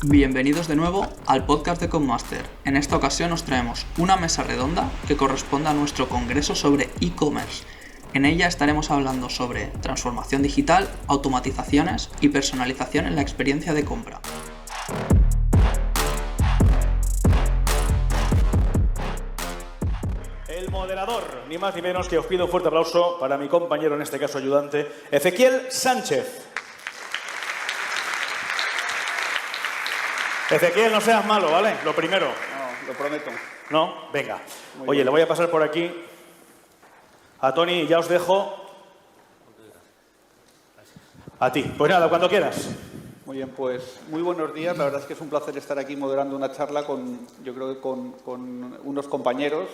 Bienvenidos de nuevo al podcast de Codemaster. En esta ocasión os traemos una mesa redonda que corresponde a nuestro congreso sobre e-commerce. En ella estaremos hablando sobre transformación digital, automatizaciones y personalización en la experiencia de compra. El moderador, ni más ni menos que os pido un fuerte aplauso para mi compañero, en este caso ayudante, Ezequiel Sánchez. Ezequiel, no seas malo, ¿vale? Lo primero. No, lo prometo. ¿No? Venga. Muy Oye, bien. le voy a pasar por aquí a Tony, ya os dejo. A ti. Pues nada, cuando quieras. Muy bien, pues muy buenos días. La verdad es que es un placer estar aquí moderando una charla yo creo que con unos compañeros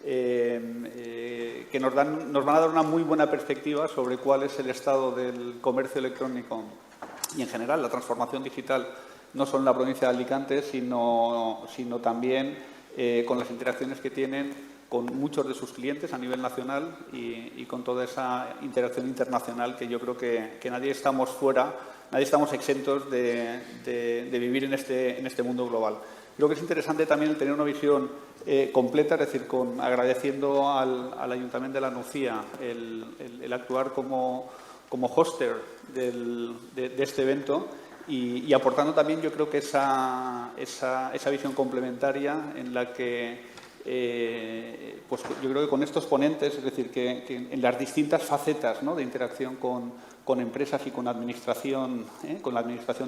que nos van a dar una muy buena perspectiva sobre cuál es el estado del comercio electrónico y en general la transformación digital, no solo en la provincia de Alicante, sino también con las interacciones que tienen con muchos de sus clientes a nivel nacional y con toda esa interacción internacional que yo creo que nadie estamos fuera, nadie estamos exentos de vivir en este mundo global. Creo que es interesante también el tener una visión completa, es decir, agradeciendo al Ayuntamiento de la Nucía el actuar como hoster de este evento y aportando también, yo creo que esa visión complementaria en la que pues yo creo que con estos ponentes, es decir, que en las distintas facetas, ¿no?, de interacción con empresas y con la administración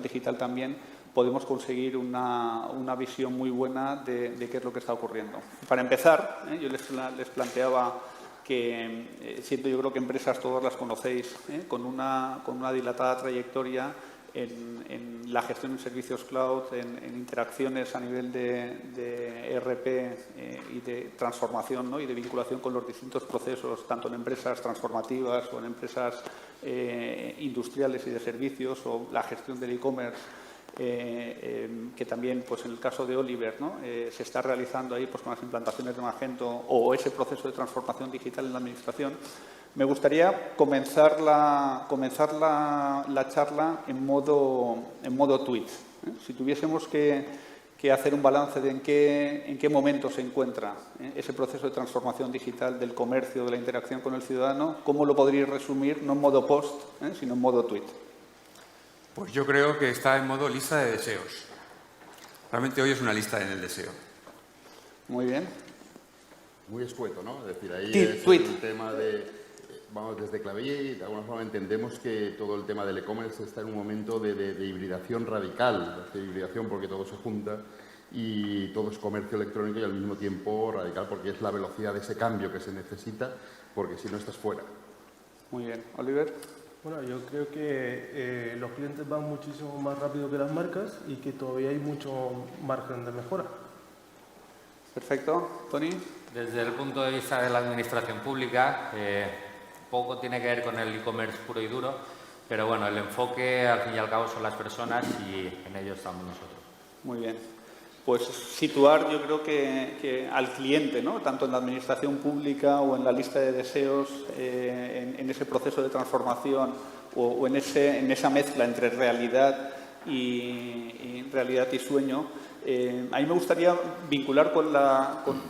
digital también, podemos conseguir una visión muy buena de qué es lo que está ocurriendo. Para empezar, yo les planteaba que siempre yo creo que empresas todas las conocéis, con una dilatada trayectoria en la gestión de servicios cloud, en interacciones a nivel de ERP y de transformación, ¿no?, y de vinculación con los distintos procesos, tanto en empresas transformativas o en empresas industriales y de servicios, o la gestión del e-commerce, que también, pues en el caso de Oliver, ¿no?, se está realizando ahí pues con las implantaciones de Magento o ese proceso de transformación digital en la administración. Me gustaría comenzar la charla en modo tweet. Si tuviésemos que hacer un balance de en qué momento se encuentra ese proceso de transformación digital del comercio, de la interacción con el ciudadano, ¿cómo lo podríais resumir? No en modo post, sino en modo tweet. Pues yo creo que está en modo lista de deseos. Realmente hoy es una lista en el deseo. Muy bien. Muy escueto, ¿no? Es decir, ahí Tweet, es tweet. el tema de... Vamos, desde Clavell, de alguna forma entendemos que todo el tema del e-commerce está en un momento de hibridación radical, de hibridación porque todo se junta y todo es comercio electrónico y al mismo tiempo radical porque es la velocidad de ese cambio que se necesita, porque si no estás fuera. Muy bien. Oliver. Bueno, yo creo que los clientes van muchísimo más rápido que las marcas y que todavía hay mucho margen de mejora. Perfecto. Tony. Desde el punto de vista de la administración pública, poco tiene que ver con el e-commerce puro y duro, pero bueno, el enfoque al fin y al cabo son las personas y en ello estamos nosotros. Muy bien. Pues situar, yo creo que al cliente, ¿no?, tanto en la administración pública o en la lista de deseos, en ese proceso de transformación o en esa mezcla entre realidad y sueño. A mí me gustaría vincular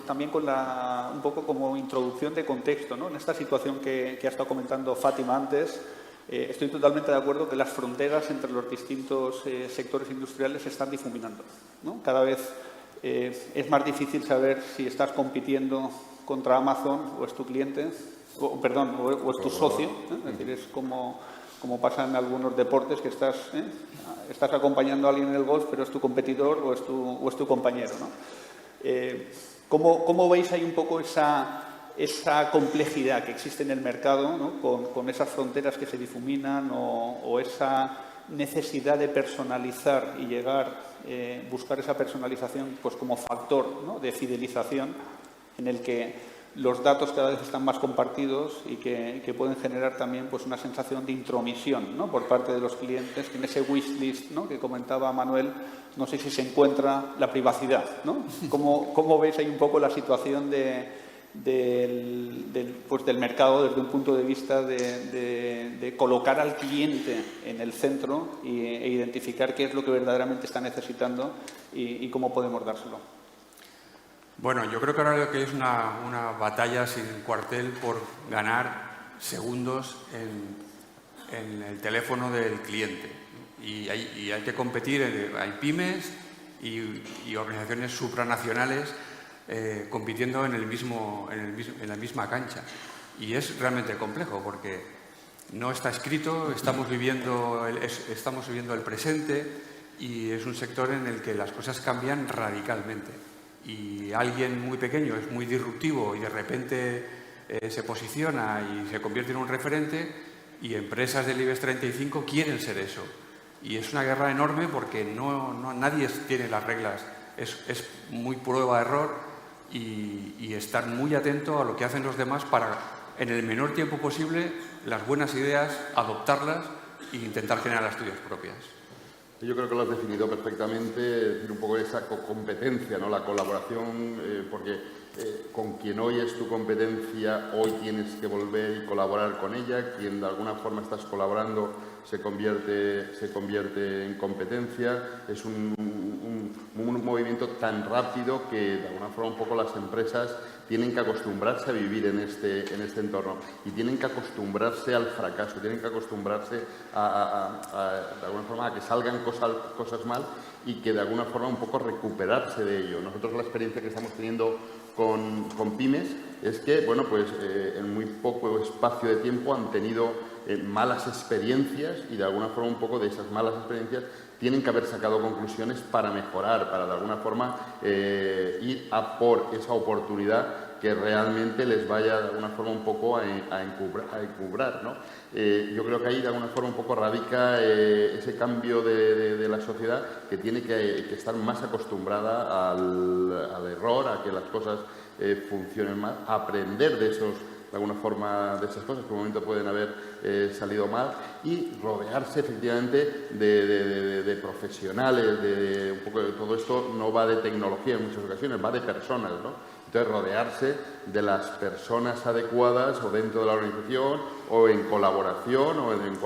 también con un poco como introducción de contexto, ¿no?, en esta situación que ha estado comentando Fátima antes. Estoy totalmente de acuerdo que las fronteras entre los distintos sectores industriales se están difuminando, ¿no? Cada vez es más difícil saber si estás compitiendo contra Amazon o es tu cliente, o es tu socio, ¿eh? Es decir, es como pasa en algunos deportes que estás acompañando a alguien en el golf, pero es tu competidor o es tu compañero, ¿no? ¿Cómo veis ahí un poco esa complejidad que existe en el mercado, ¿no?, con esas fronteras que se difuminan o esa necesidad de personalizar y buscar esa personalización pues como factor, ¿no?, de fidelización, en el que los datos cada vez están más compartidos y que pueden generar también pues una sensación de intromisión, ¿no?, por parte de los clientes, que en ese wishlist, ¿no?, que comentaba Manuel, no sé si se encuentra la privacidad, ¿no? ¿Cómo veis ahí un poco la situación de del mercado desde un punto de vista de colocar al cliente en el centro e identificar qué es lo que verdaderamente está necesitando y cómo podemos dárselo. Bueno, yo creo que ahora lo que es una batalla sin cuartel por ganar segundos en el teléfono del cliente. Y hay que competir, hay pymes y organizaciones supranacionales compitiendo en la misma cancha. Y es realmente complejo porque no está escrito, estamos viviendo el presente y es un sector en el que las cosas cambian radicalmente. Y alguien muy pequeño es muy disruptivo y de repente se posiciona y se convierte en un referente y empresas del IBEX 35 quieren ser eso. Y es una guerra enorme porque nadie tiene las reglas. Es muy prueba-error y estar muy atento a lo que hacen los demás para, en el menor tiempo posible, las buenas ideas, adoptarlas e intentar generar las tuyas propias. Yo creo que lo has definido perfectamente, decir un poco esa competencia, ¿no? La colaboración, porque con quien hoy es tu competencia, hoy tienes que volver y colaborar con ella, quien de alguna forma estás colaborando se convierte en competencia, es un movimiento tan rápido que de alguna forma un poco las empresas tienen que acostumbrarse a vivir en este entorno y tienen que acostumbrarse al fracaso, tienen que acostumbrarse de alguna forma a que salgan cosas mal y que de alguna forma un poco recuperarse de ello. Nosotros la experiencia que estamos teniendo con pymes es que, bueno, pues en muy poco espacio de tiempo han tenido malas experiencias y de alguna forma un poco de esas malas experiencias tienen que haber sacado conclusiones para mejorar, para de alguna forma ir a por esa oportunidad que realmente les vaya de alguna forma un poco a encubrar, ¿no? Yo creo que ahí de alguna forma un poco radica ese cambio de la sociedad que tiene que estar más acostumbrada al error, a que las cosas funcionen más, a aprender de alguna forma de esas cosas que en un momento pueden haber salido mal y rodearse efectivamente de profesionales, un poco de todo esto no va de tecnología en muchas ocasiones, va de personas, ¿no? Entonces, rodearse de las personas adecuadas o dentro de la organización o en colaboración o en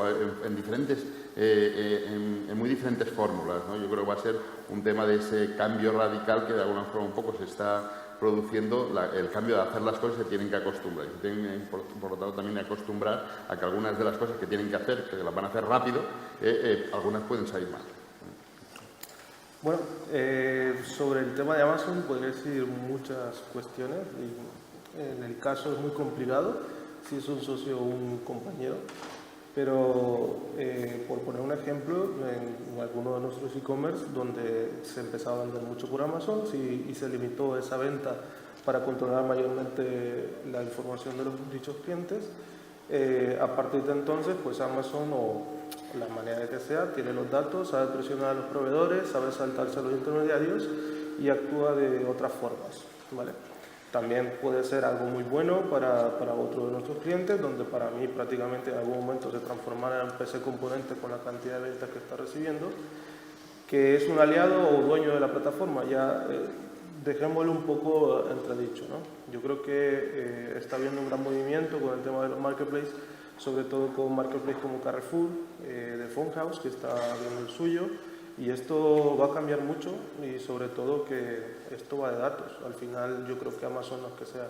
muy diferentes fórmulas, ¿no? Yo creo que va a ser un tema de ese cambio radical que de alguna forma un poco se está produciendo, el cambio de hacer las cosas se tienen que acostumbrar. Se tienen, por lo tanto, también acostumbrar a que algunas de las cosas que tienen que hacer, que las van a hacer rápido, algunas pueden salir mal. Bueno, sobre el tema de Amazon podría decir muchas cuestiones. En el caso es muy complicado, si es un socio o un compañero, pero por poner un ejemplo, en alguno de nuestros e-commerce donde se empezaba a vender mucho por Amazon y se limitó esa venta para controlar mayormente la información de los dichos clientes, a partir de entonces, pues Amazon o la manera de que sea, tiene los datos, sabe presionar a los proveedores, sabe saltarse a los intermediarios y actúa de otras formas, ¿vale? También puede ser algo muy bueno para otro de nuestros clientes, donde para mí prácticamente en algún momento se transformará en PC Componente con la cantidad de ventas que está recibiendo, que es un aliado o dueño de la plataforma. Ya dejémoslo un poco entredicho, ¿no? Yo creo que está habiendo un gran movimiento con el tema de los marketplaces, sobre todo con marketplaces como Carrefour, de Funhouse, que está abriendo el suyo, y esto va a cambiar mucho y sobre todo que esto va de datos. Al final yo creo que Amazon no es que sea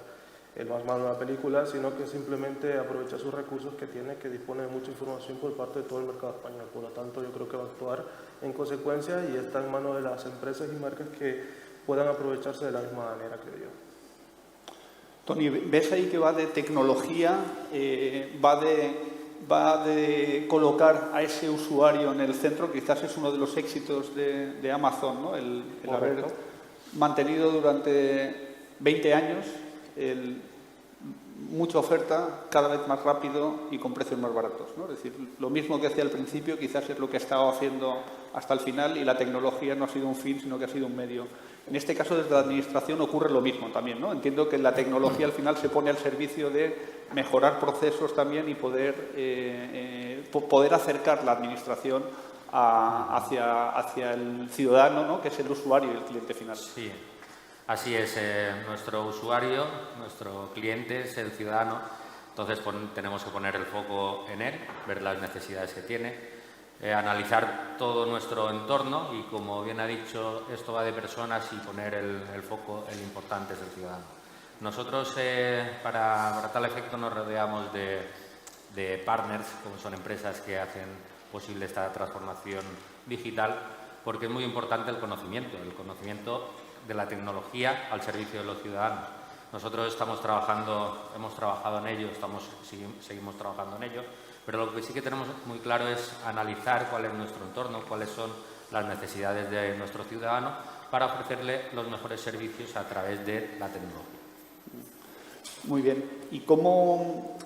el más malo de la película, sino que simplemente aprovecha sus recursos que tiene, que dispone de mucha información por parte de todo el mercado español. Por lo tanto, yo creo que va a actuar en consecuencia y está en manos de las empresas y marcas que puedan aprovecharse de la misma manera, creo yo. Tony, ¿ves ahí que va de tecnología, va de colocar a ese usuario en el centro? Quizás es uno de los éxitos de Amazon, ¿no? El haber mantenido durante 20 años mucha oferta, cada vez más rápido y con precios más baratos, ¿no? Es decir, lo mismo que hacía al principio quizás es lo que ha estado haciendo hasta el final y la tecnología no ha sido un fin, sino que ha sido un medio. En este caso, desde la Administración ocurre lo mismo también, ¿no? Entiendo que la tecnología al final se pone al servicio de mejorar procesos también y poder acercar la Administración hacia el ciudadano, ¿no? Que es el usuario y el cliente final. Sí. Así es, nuestro usuario, nuestro cliente es el ciudadano, entonces tenemos que poner el foco en él, ver las necesidades que tiene, analizar todo nuestro entorno y, como bien ha dicho, esto va de personas y poner el foco, el importante es el ciudadano. Nosotros, para tal efecto, nos rodeamos de partners, como son empresas que hacen posible esta transformación digital, porque es muy importante el conocimiento de la tecnología al servicio de los ciudadanos. Nosotros hemos trabajado en ello, seguimos trabajando en ello, pero lo que sí que tenemos muy claro es analizar cuál es nuestro entorno, cuáles son las necesidades de nuestro ciudadano para ofrecerle los mejores servicios a través de la tecnología. Muy bien. ¿Y cómo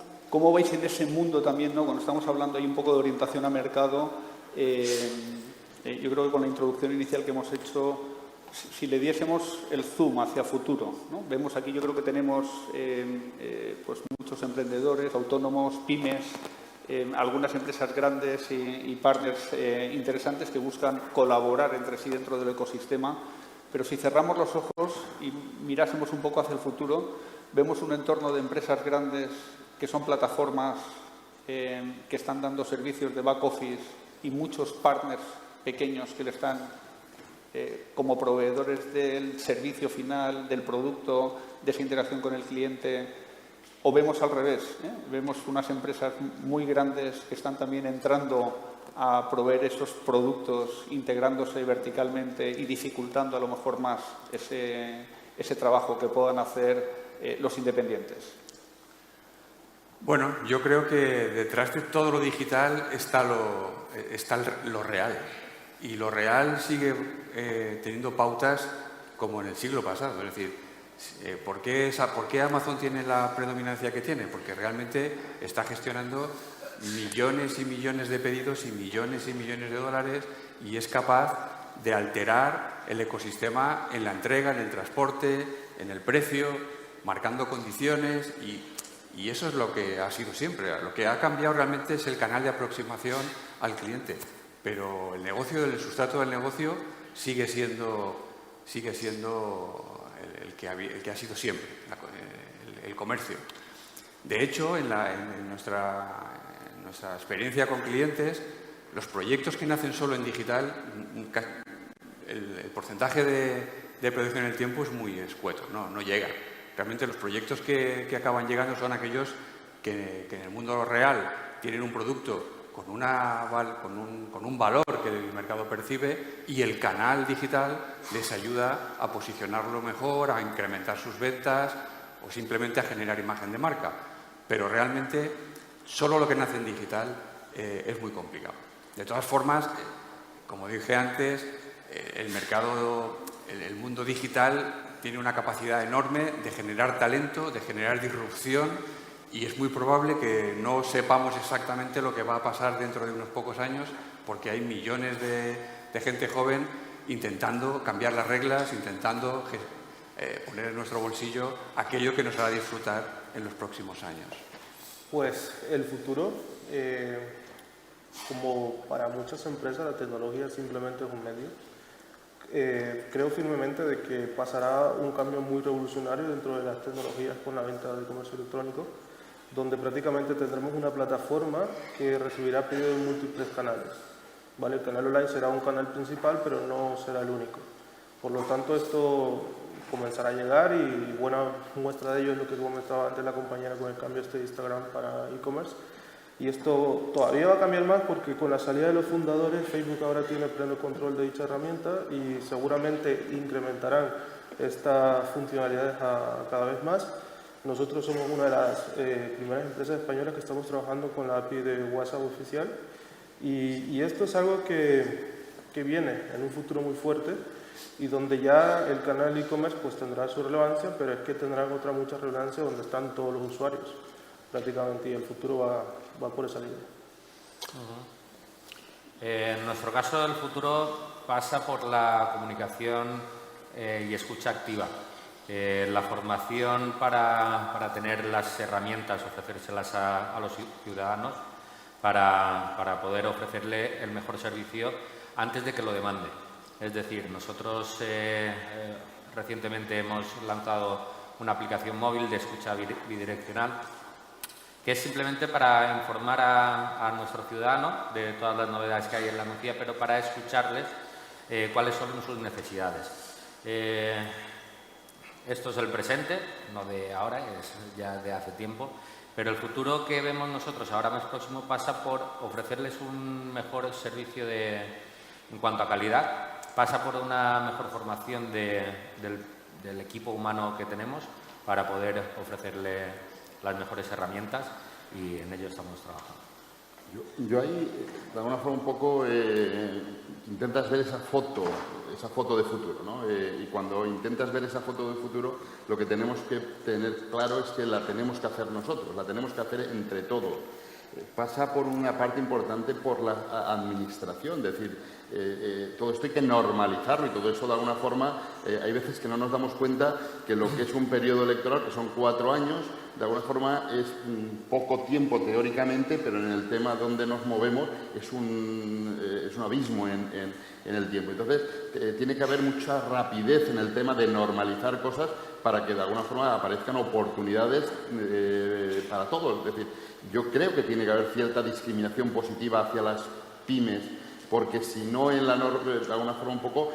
veis en ese mundo también, ¿no? Cuando estamos hablando ahí un poco de orientación a mercado, yo creo que con la introducción inicial que hemos hecho, si le diésemos el zoom hacia futuro, ¿no? Vemos aquí, yo creo que tenemos pues muchos emprendedores, autónomos, pymes, algunas empresas grandes y partners interesantes que buscan colaborar entre sí dentro del ecosistema, pero si cerramos los ojos y mirásemos un poco hacia el futuro, vemos un entorno de empresas grandes que son plataformas que están dando servicios de back office y muchos partners pequeños que le están como proveedores del servicio final, del producto, de esa interacción con el cliente. O vemos al revés, vemos unas empresas muy grandes que están también entrando a proveer esos productos, integrándose verticalmente y dificultando a lo mejor más ese trabajo que puedan hacer los independientes. Bueno, yo creo que detrás de todo lo digital está lo real. Y lo real sigue teniendo pautas como en el siglo pasado. Es decir, ¿por qué Amazon tiene la predominancia que tiene? Porque realmente está gestionando millones y millones de pedidos y millones de dólares y es capaz de alterar el ecosistema en la entrega, en el transporte, en el precio, marcando condiciones y eso es lo que ha sido siempre. Lo que ha cambiado realmente es el canal de aproximación al cliente. Pero el sustrato del negocio sigue siendo el que ha sido siempre, el comercio. De hecho, en nuestra experiencia con clientes, los proyectos que nacen solo en digital, el porcentaje de producción en el tiempo es muy escueto, no llega. Realmente los proyectos que acaban llegando son aquellos que en el mundo real tienen un producto con un valor que el mercado percibe y el canal digital les ayuda a posicionarlo mejor, a incrementar sus ventas o simplemente a generar imagen de marca. Pero realmente solo lo que nace en digital es muy complicado. De todas formas, como dije antes, el mundo digital tiene una capacidad enorme de generar talento, de generar disrupción y es muy probable que no sepamos exactamente lo que va a pasar dentro de unos pocos años porque hay millones de gente joven intentando cambiar las reglas, intentando poner en nuestro bolsillo aquello que nos hará disfrutar en los próximos años. Pues el futuro, como para muchas empresas, la tecnología simplemente es un medio. Creo firmemente de que pasará un cambio muy revolucionario dentro de las tecnologías con la venta de comercio electrónico, donde prácticamente tendremos una plataforma que recibirá pedidos en múltiples canales. ¿Vale? El canal online será un canal principal, pero no será el único. Por lo tanto, esto comenzará a llegar y buena muestra de ello es lo que comentaba antes la compañera con el cambio de Instagram para e-commerce. Y esto todavía va a cambiar más porque con la salida de los fundadores, Facebook ahora tiene pleno control de dicha herramienta y seguramente incrementarán estas funcionalidades cada vez más. Nosotros somos una de las primeras empresas españolas que estamos trabajando con la API de WhatsApp oficial y esto es algo que viene en un futuro muy fuerte y donde ya el canal e-commerce pues tendrá su relevancia, pero es que tendrá mucha relevancia donde están todos los usuarios prácticamente y el futuro va por esa línea. En nuestro caso el futuro pasa por la comunicación y escucha activa. La formación para tener las herramientas, ofrecérselas a los ciudadanos para poder ofrecerle el mejor servicio antes de que lo demande. Es decir, nosotros recientemente hemos lanzado una aplicación móvil de escucha bidireccional, que es simplemente para informar a nuestro ciudadano de todas las novedades que hay en la Nucía, pero para escucharles cuáles son sus necesidades. Esto es el presente, no de ahora, es ya de hace tiempo, pero el futuro que vemos nosotros ahora más próximo pasa por ofrecerles un mejor servicio en cuanto a calidad, pasa por una mejor formación del equipo humano que tenemos para poder ofrecerle las mejores herramientas, y en ello estamos trabajando. Yo ahí, de alguna forma, un poco intentas ver esa foto de futuro, ¿no? Y cuando intentas ver esa foto de futuro, lo que tenemos que tener claro es que la tenemos que hacer nosotros, la tenemos que hacer entre todos. Pasa por una parte importante por la administración, es decir, todo esto hay que normalizarlo, y todo eso de alguna forma hay veces que no nos damos cuenta que lo que es un periodo electoral, que son 4 años, de alguna forma es poco tiempo teóricamente, pero en el tema donde nos movemos es un abismo en el tiempo. Entonces, tiene que haber mucha rapidez en el tema de normalizar cosas para que de alguna forma aparezcan oportunidades para todos. Es decir, yo creo que tiene que haber cierta discriminación positiva hacia las pymes, porque si no de alguna forma un poco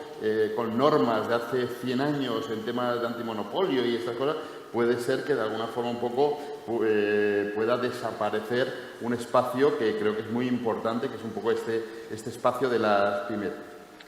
con normas de hace 100 años en temas de antimonopolio y estas cosas, puede ser que de alguna forma un poco pueda desaparecer un espacio que creo que es muy importante, que es un poco este espacio de las pymes,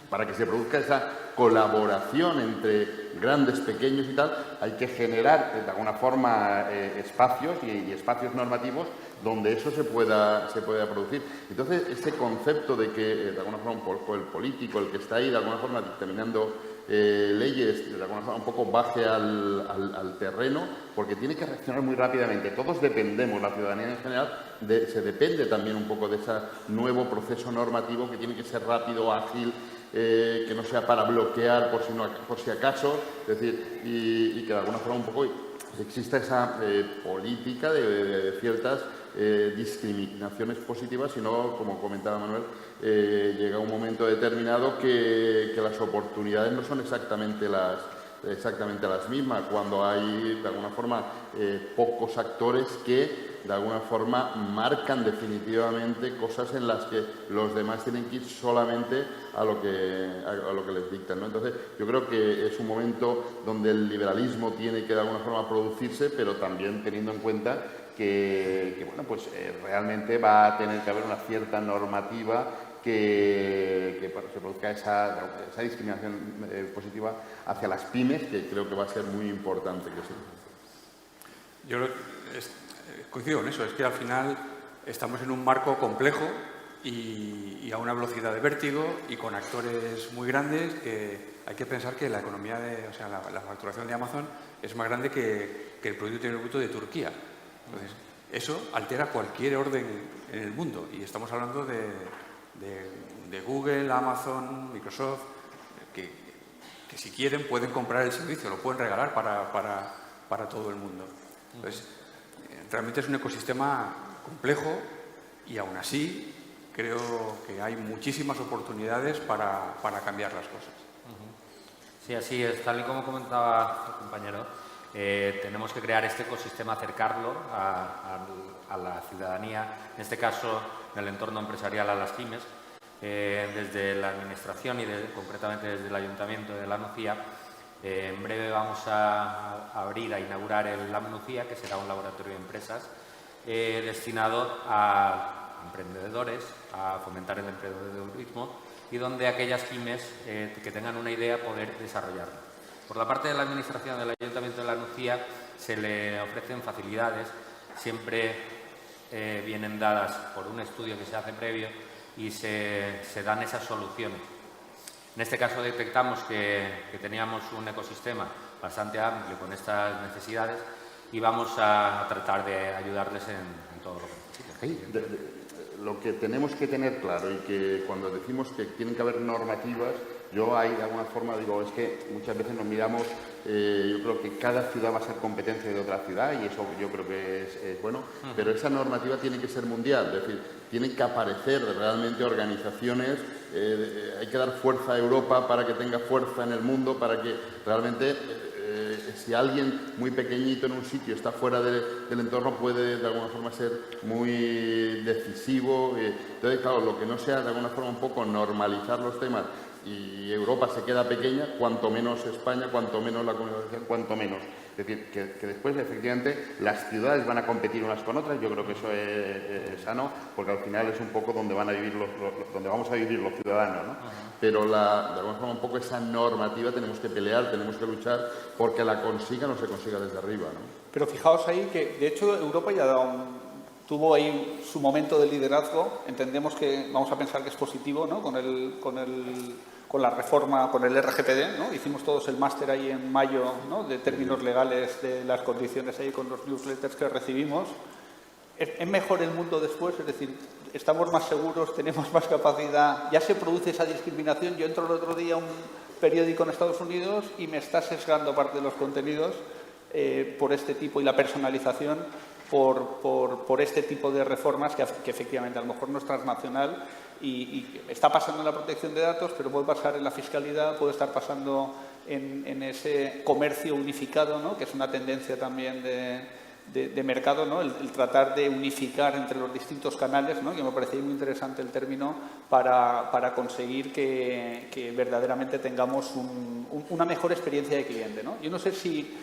para que se produzca esa colaboración entre grandes, pequeños y tal. Hay que generar de alguna forma espacios y espacios normativos donde eso se pueda producir. Entonces, ese concepto de que de alguna forma un poco el político, el que está ahí de alguna forma dictaminando leyes, de alguna forma un poco baje al terreno, porque tiene que reaccionar muy rápidamente. Todos dependemos, la ciudadanía en general, se depende también un poco de ese nuevo proceso normativo que tiene que ser rápido, ágil, que no sea para bloquear por si acaso, es decir, y que de alguna forma un poco exista esa política de ciertas discriminaciones positivas, sino, como comentaba Manuel, llega un momento determinado que las oportunidades no son exactamente las mismas, cuando hay de alguna forma pocos actores que de alguna forma marcan definitivamente cosas en las que los demás tienen que ir solamente a lo que les dictan, ¿no? Entonces, yo creo que es un momento donde el liberalismo tiene que de alguna forma producirse, pero también teniendo en cuenta que bueno, pues realmente va a tener que haber una cierta normativa que se produzca esa discriminación positiva hacia las pymes, que creo que va a ser muy importante que se... Yo coincido con eso, es que al final estamos en un marco complejo y a una velocidad de vértigo y con actores muy grandes, que hay que pensar que la economía, la facturación de Amazon es más grande que el Producto Interior Bruto de Turquía. Entonces, eso altera cualquier orden en el mundo, y estamos hablando de Google, Amazon, Microsoft, que si quieren pueden comprar el servicio, lo pueden regalar para todo el mundo. Entonces, realmente es un ecosistema complejo, y aún así creo que hay muchísimas oportunidades para cambiar las cosas. Sí, así es. Tal y como comentaba tu compañero, tenemos que crear este ecosistema, acercarlo a la ciudadanía, en este caso en el entorno empresarial, a las pymes, desde la Administración y concretamente desde el Ayuntamiento de la Nucía. En breve vamos a abrir, a inaugurar el Lab Nucía, que será un laboratorio de empresas destinado a emprendedores, a fomentar el emprendedurismo, y donde aquellas pymes que tengan una idea poder desarrollarla. Por la parte de la Administración del Ayuntamiento de la Nucía se le ofrecen facilidades, siempre vienen dadas por un estudio que se hace previo, y se dan esas soluciones. En este caso detectamos que teníamos un ecosistema bastante amplio con estas necesidades, y vamos a tratar de ayudarles en todo lo que necesiten. Lo que tenemos que tener claro, y que cuando decimos que tienen que haber normativas, yo ahí de alguna forma digo, es que muchas veces nos miramos, yo creo que cada ciudad va a ser competencia de otra ciudad, y eso yo creo que es bueno, pero esa normativa tiene que ser mundial, es decir, tienen que aparecer realmente organizaciones hay que dar fuerza a Europa para que tenga fuerza en el mundo, para que realmente si alguien muy pequeñito en un sitio está fuera del entorno puede de alguna forma ser muy decisivo. Entonces, claro, lo que no sea de alguna forma un poco normalizar los temas y Europa se queda pequeña, cuanto menos España, cuanto menos la Comunidad Valenciana, cuanto menos. Es decir, que después, efectivamente, las ciudades van a competir unas con otras. Yo creo que eso es sano, porque al final es un poco donde van a vivir donde vamos a vivir los ciudadanos, ¿no? Pero de alguna forma un poco esa normativa tenemos que pelear, tenemos que luchar porque la consiga no se consiga desde arriba, ¿no? Pero fijaos ahí que, de hecho, Europa ya tuvo ahí su momento de liderazgo. Entendemos que, vamos a pensar que es positivo, ¿no? Con la reforma, con el RGPD, ¿no? Hicimos todos el máster ahí en mayo, ¿no? De términos legales, de las condiciones ahí con los newsletters que recibimos. ¿Es mejor el mundo después? Es decir, estamos más seguros, tenemos más capacidad, ya se produce esa discriminación. Yo entro el otro día a un periódico en Estados Unidos y me está sesgando parte de los contenidos por este tipo y la personalización por este tipo de reformas que efectivamente a lo mejor no es transnacional y está pasando en la protección de datos, pero puede pasar en la fiscalidad, puede estar pasando en ese comercio unificado, ¿no? Que es una tendencia también de mercado, ¿no? El tratar de unificar entre los distintos canales, ¿no? Que me parecía muy interesante el término para conseguir que verdaderamente tengamos una mejor experiencia de cliente, ¿no? Yo no sé si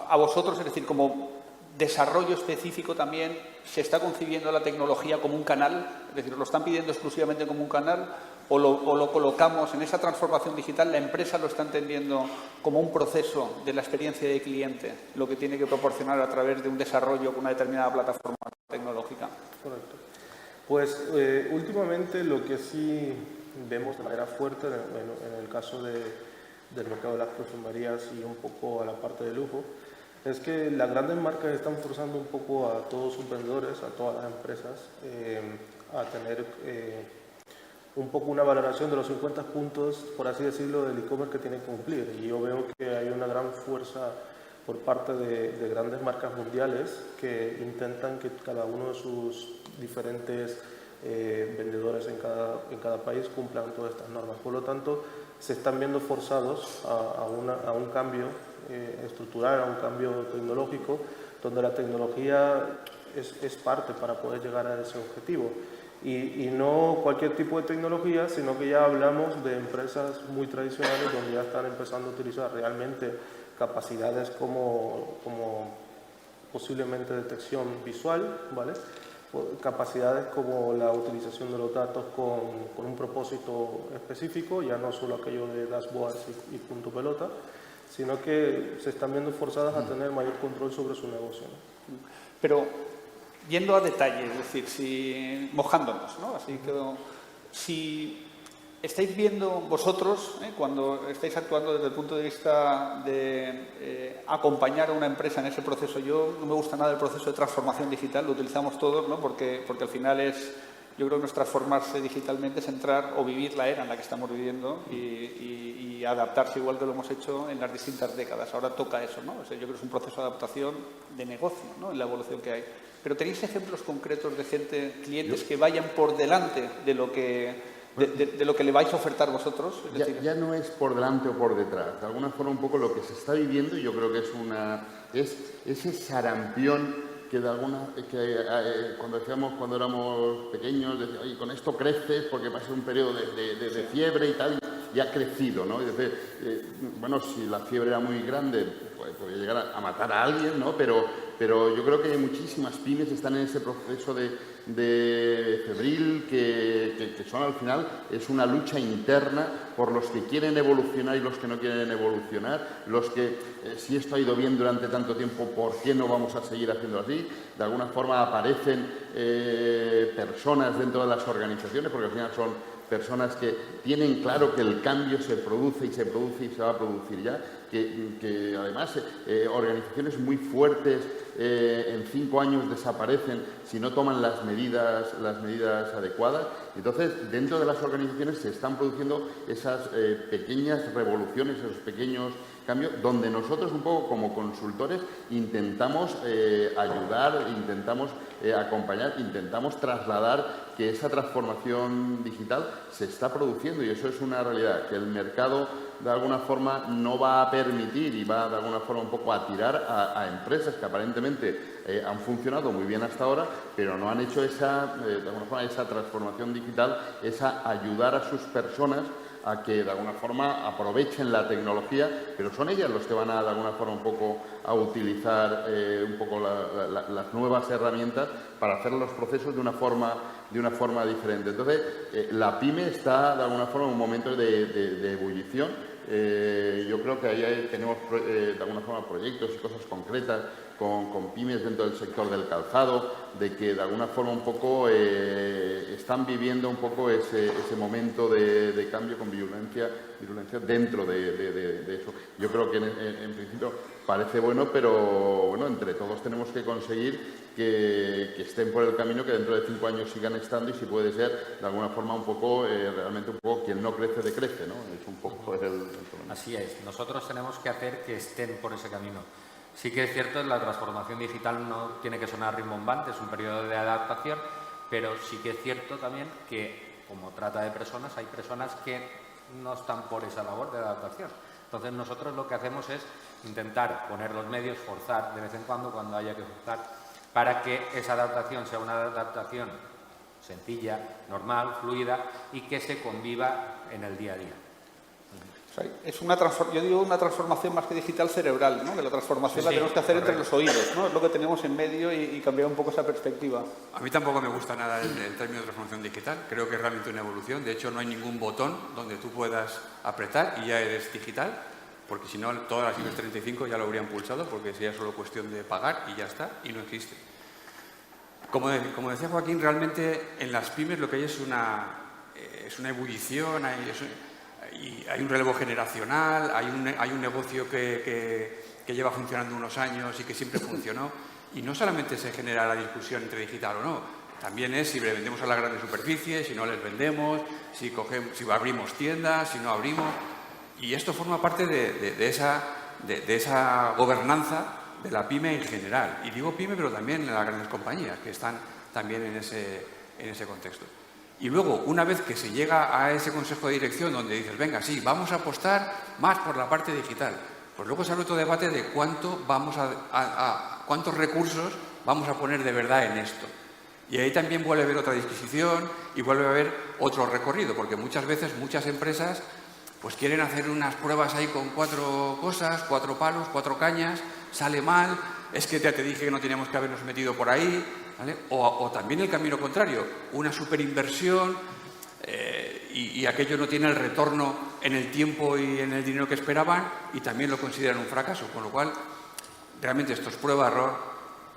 a vosotros, es decir, como desarrollo específico también, se está concibiendo la tecnología como un canal, es decir, lo están pidiendo exclusivamente como un canal o lo colocamos en esa transformación digital, la empresa lo está entendiendo como un proceso de la experiencia de cliente, lo que tiene que proporcionar a través de un desarrollo con una determinada plataforma tecnológica. Correcto. Pues últimamente lo que sí vemos de manera fuerte en el caso del mercado de las perfumerías y un poco a la parte de lujo, es que las grandes marcas están forzando un poco a todos sus vendedores, a todas las empresas, a tener un poco una valoración de los 50 puntos, por así decirlo, del e-commerce que tienen que cumplir. Y yo veo que hay una gran fuerza por parte de grandes marcas mundiales que intentan que cada uno de sus diferentes vendedores en cada país cumplan todas estas normas. Por lo tanto, se están viendo forzados a un cambio estructural, a un cambio tecnológico, donde la tecnología es parte para poder llegar a ese objetivo. Y no cualquier tipo de tecnología, sino que ya hablamos de empresas muy tradicionales donde ya están empezando a utilizar realmente capacidades como posiblemente detección visual, ¿vale? Capacidades como la utilización de los datos con un propósito específico, ya no solo aquello de dashboards y punto pelota, sino que se están viendo forzadas a tener mayor control sobre su negocio, ¿no? Pero yendo a detalle, es decir, mojándonos, ¿no? Así que si estáis viendo vosotros, cuando estáis actuando desde el punto de vista de acompañar a una empresa en ese proceso, yo no me gusta nada el proceso de transformación digital, lo utilizamos todos, ¿no? Porque al final yo creo que no es transformarse digitalmente, es entrar o vivir la era en la que estamos viviendo y adaptarse igual que lo hemos hecho en las distintas décadas. Ahora toca eso, ¿no? O sea, yo creo que es un proceso de adaptación de negocio, ¿no? En la evolución que hay. Pero ¿tenéis ejemplos concretos de clientes que vayan por delante de lo que le vais a ofertar vosotros? Es decir, ya no es por delante o por detrás. De alguna forma un poco lo que se está viviendo, yo creo que es ese sarampión que cuando éramos pequeños, decía, oye, con esto creces porque pasa un periodo de fiebre y tal, y ha crecido, ¿no? Y dice, bueno, si la fiebre era muy grande, pues podía llegar a matar a alguien, ¿no? Pero yo creo que muchísimas pymes están en ese proceso de febril que son al final, es una lucha interna por los que quieren evolucionar y los que no quieren evolucionar, los que, si esto ha ido bien durante tanto tiempo, ¿por qué no vamos a seguir haciendo así? De alguna forma aparecen personas dentro de las organizaciones, porque al final son personas que tienen claro que el cambio se produce y se va a producir ya, que además organizaciones muy fuertes en 5 años desaparecen si no toman las medidas adecuadas. Entonces, dentro de las organizaciones se están produciendo esas pequeñas revoluciones, esos pequeños cambios, donde nosotros un poco como consultores intentamos ayudar, intentamos acompañar, intentamos trasladar que esa transformación digital se está produciendo, y eso es una realidad, que el mercado de alguna forma no va a permitir y va de alguna forma un poco a tirar a empresas que aparentemente han funcionado muy bien hasta ahora, pero no han hecho de alguna forma esa transformación digital, esa ayudar a sus personas a que de alguna forma aprovechen la tecnología, pero son ellas los que van a de alguna forma un poco a utilizar un poco las nuevas herramientas para hacer los procesos de una forma diferente. Entonces, la pyme está de alguna forma en un momento de ebullición. Yo creo que ahí tenemos de alguna forma proyectos y cosas concretas con pymes dentro del sector del calzado, de que de alguna forma un poco están viviendo un poco ese momento de cambio con virulencia dentro de eso. Yo creo que en principio parece bueno, pero bueno, entre todos tenemos que conseguir que estén por el camino, que dentro de 5 años sigan estando, y si puede ser de alguna forma un poco, realmente un poco, quien no crece decrece, ¿no? Es un poco el problema. Así es, nosotros tenemos que hacer que estén por ese camino. Sí que es cierto, la transformación digital no tiene que sonar rimbombante, es un periodo de adaptación, pero sí que es cierto también que, como trata de personas, hay personas que no están por esa labor de adaptación. Entonces nosotros lo que hacemos es intentar poner los medios, forzar de vez en cuando haya que forzar, para que esa adaptación sea una adaptación sencilla, normal, fluida, y que se conviva en el día a día. Es yo digo una transformación más que digital cerebral, ¿no? Que la transformación la tenemos que hacer entre los oídos, ¿no? Es lo que tenemos en medio y cambiar un poco esa perspectiva. A mí tampoco me gusta nada el término de transformación digital. Creo que es realmente una evolución. De hecho, no hay ningún botón donde tú puedas apretar y ya eres digital, porque si no, todas las IBEX 35 ya lo habrían pulsado, porque sería solo cuestión de pagar y ya está, y no existe. Como decía Joaquín, realmente en las pymes lo que hay es una ebullición, y hay un relevo generacional, hay un negocio que lleva funcionando unos años y que siempre funcionó, y no solamente se genera la discusión entre digital o no, también es si le vendemos a las grandes superficies, si no les vendemos, si abrimos tiendas, si no abrimos, y esto forma parte de esa gobernanza de la pyme en general, y digo pyme pero también en las grandes compañías que están también en ese contexto. Y luego, una vez que se llega a ese consejo de dirección donde dices, venga, sí, vamos a apostar más por la parte digital, pues luego se abre otro debate de cuántos recursos vamos a poner de verdad en esto. Y ahí también vuelve a haber otra disquisición y vuelve a haber otro recorrido, porque muchas veces muchas empresas pues quieren hacer unas pruebas ahí con 4 cosas, 4 palos, 4 cañas, sale mal, es que ya te dije que no teníamos que habernos metido por ahí, ¿vale? O también el camino contrario, una superinversión y aquello no tiene el retorno en el tiempo y en el dinero que esperaban y también lo consideran un fracaso, con lo cual realmente esto es prueba-error,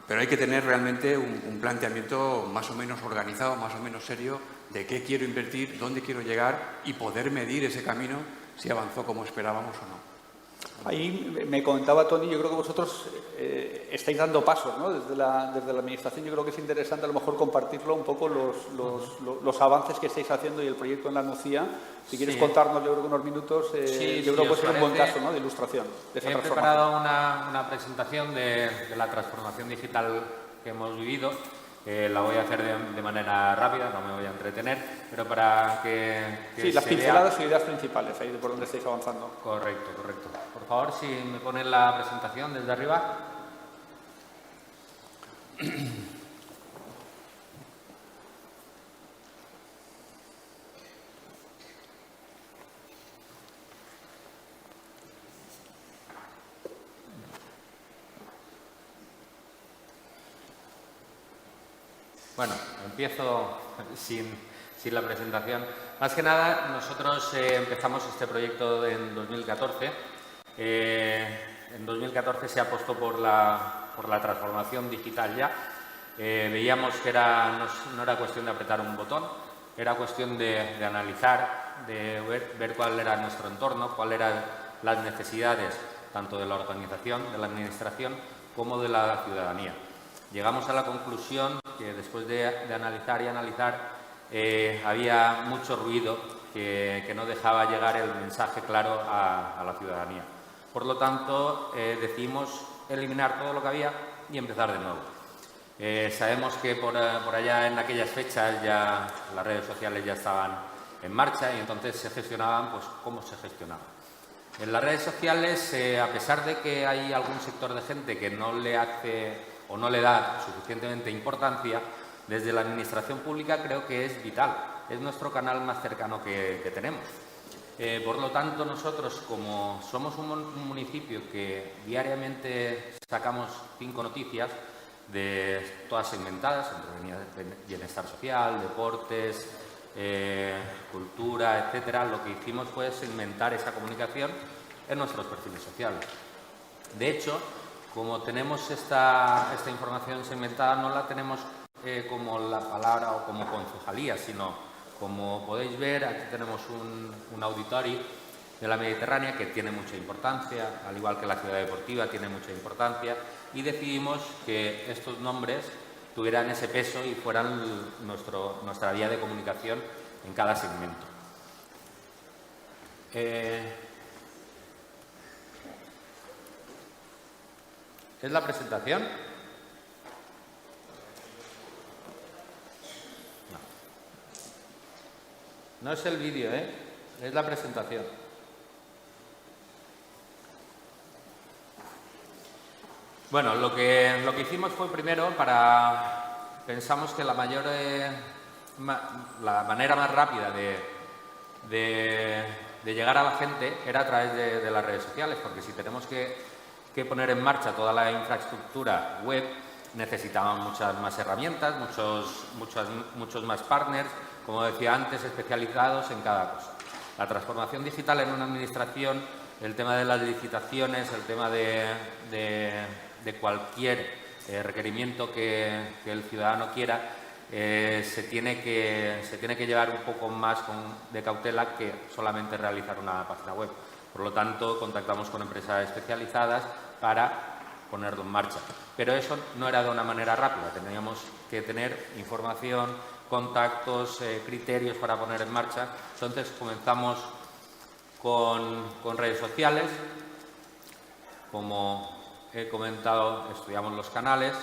pero hay que tener realmente un planteamiento más o menos organizado, más o menos serio, de qué quiero invertir, dónde quiero llegar y poder medir ese camino si avanzó como esperábamos o no. Ahí me comentaba Tony, yo creo que vosotros estáis dando pasos, ¿no? Desde la Administración. Yo creo que es interesante a lo mejor compartirlo un poco los avances que estáis haciendo y el proyecto en la Nucía. Si quieres contarnos, yo creo que unos minutos, yo creo que puede ser un buen caso, ¿no? De ilustración de esa transformación. He preparado una presentación de la transformación digital que hemos vivido. La voy a hacer de manera rápida, no me voy a entretener, pero para que sí, las pinceladas y ideas principales, ahí de por donde estáis avanzando. Correcto, correcto. Por favor, si me ponen la presentación desde arriba. Bueno, empiezo sin la presentación. Más que nada, nosotros empezamos este proyecto en 2014. En 2014 se apostó por la transformación digital ya. Veíamos que no era cuestión de apretar un botón, era cuestión de analizar, de ver cuál era nuestro entorno, cuáles eran las necesidades tanto de la organización, de la administración, como de la ciudadanía. Llegamos a la conclusión que después de analizar y analizar había mucho ruido que no dejaba llegar el mensaje claro a la ciudadanía. Por lo tanto, decidimos eliminar todo lo que había y empezar de nuevo. Sabemos que por allá en aquellas fechas ya las redes sociales ya estaban en marcha y entonces se gestionaban, pues, ¿cómo se gestionaban? En las redes sociales, a pesar de que hay algún sector de gente que no le hace o no le da suficientemente importancia, desde la administración pública creo que es vital, es nuestro canal más cercano que tenemos. Por lo tanto, nosotros, como somos un municipio que diariamente sacamos 5 noticias, de todas segmentadas, entre bienestar social, deportes, cultura, etcétera, lo que hicimos fue segmentar esa comunicación en nuestros perfiles sociales. De hecho, como tenemos esta información segmentada, no la tenemos como la palabra o como concejalía, sino, como podéis ver, aquí tenemos un auditorio de la Mediterránea que tiene mucha importancia, al igual que la ciudad deportiva tiene mucha importancia, y decidimos que estos nombres tuvieran ese peso y fueran nuestra vía de comunicación en cada segmento. ¿Es la presentación? No es el vídeo, es la presentación. Bueno, lo que hicimos fue primero pensamos que la manera más rápida de llegar a la gente era a través de las redes sociales, porque si tenemos que poner en marcha toda la infraestructura web, necesitaban muchas más herramientas, muchos más partners, como decía antes, especializados en cada cosa. La transformación digital en una administración, el tema de las licitaciones, el tema de cualquier requerimiento que el ciudadano quiera, se tiene que llevar un poco más de cautela que solamente realizar una página web. Por lo tanto, contactamos con empresas especializadas para ponerlo en marcha. Pero eso no era de una manera rápida, teníamos que tener información, contactos, criterios para poner en marcha. Entonces comenzamos con redes sociales. Como he comentado, estudiamos los canales.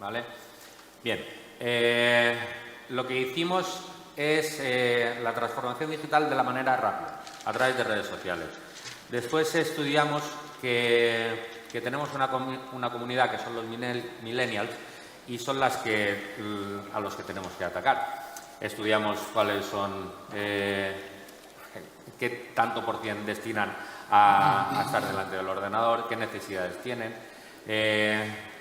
¿Vale? Bien, lo que hicimos es la transformación digital de la manera rápida, a través de redes sociales. Después estudiamos que tenemos una comunidad que son los millennials y son a los que tenemos que atacar. Estudiamos cuáles son, qué tanto por cien destinan a estar delante del ordenador, qué necesidades tienen.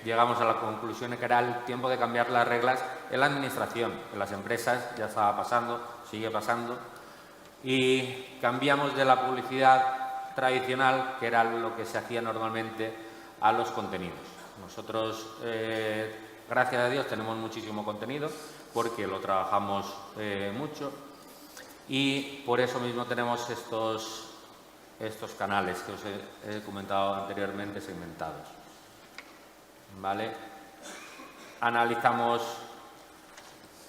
Llegamos a la conclusión de que era el tiempo de cambiar las reglas en la administración, en las empresas ya estaba pasando, sigue pasando, y cambiamos de la publicidad tradicional, que era lo que se hacía normalmente, a los contenidos. Nosotros, gracias a Dios, tenemos muchísimo contenido porque lo trabajamos mucho y por eso mismo tenemos estos canales que os he comentado anteriormente segmentados. ¿Vale? Analizamos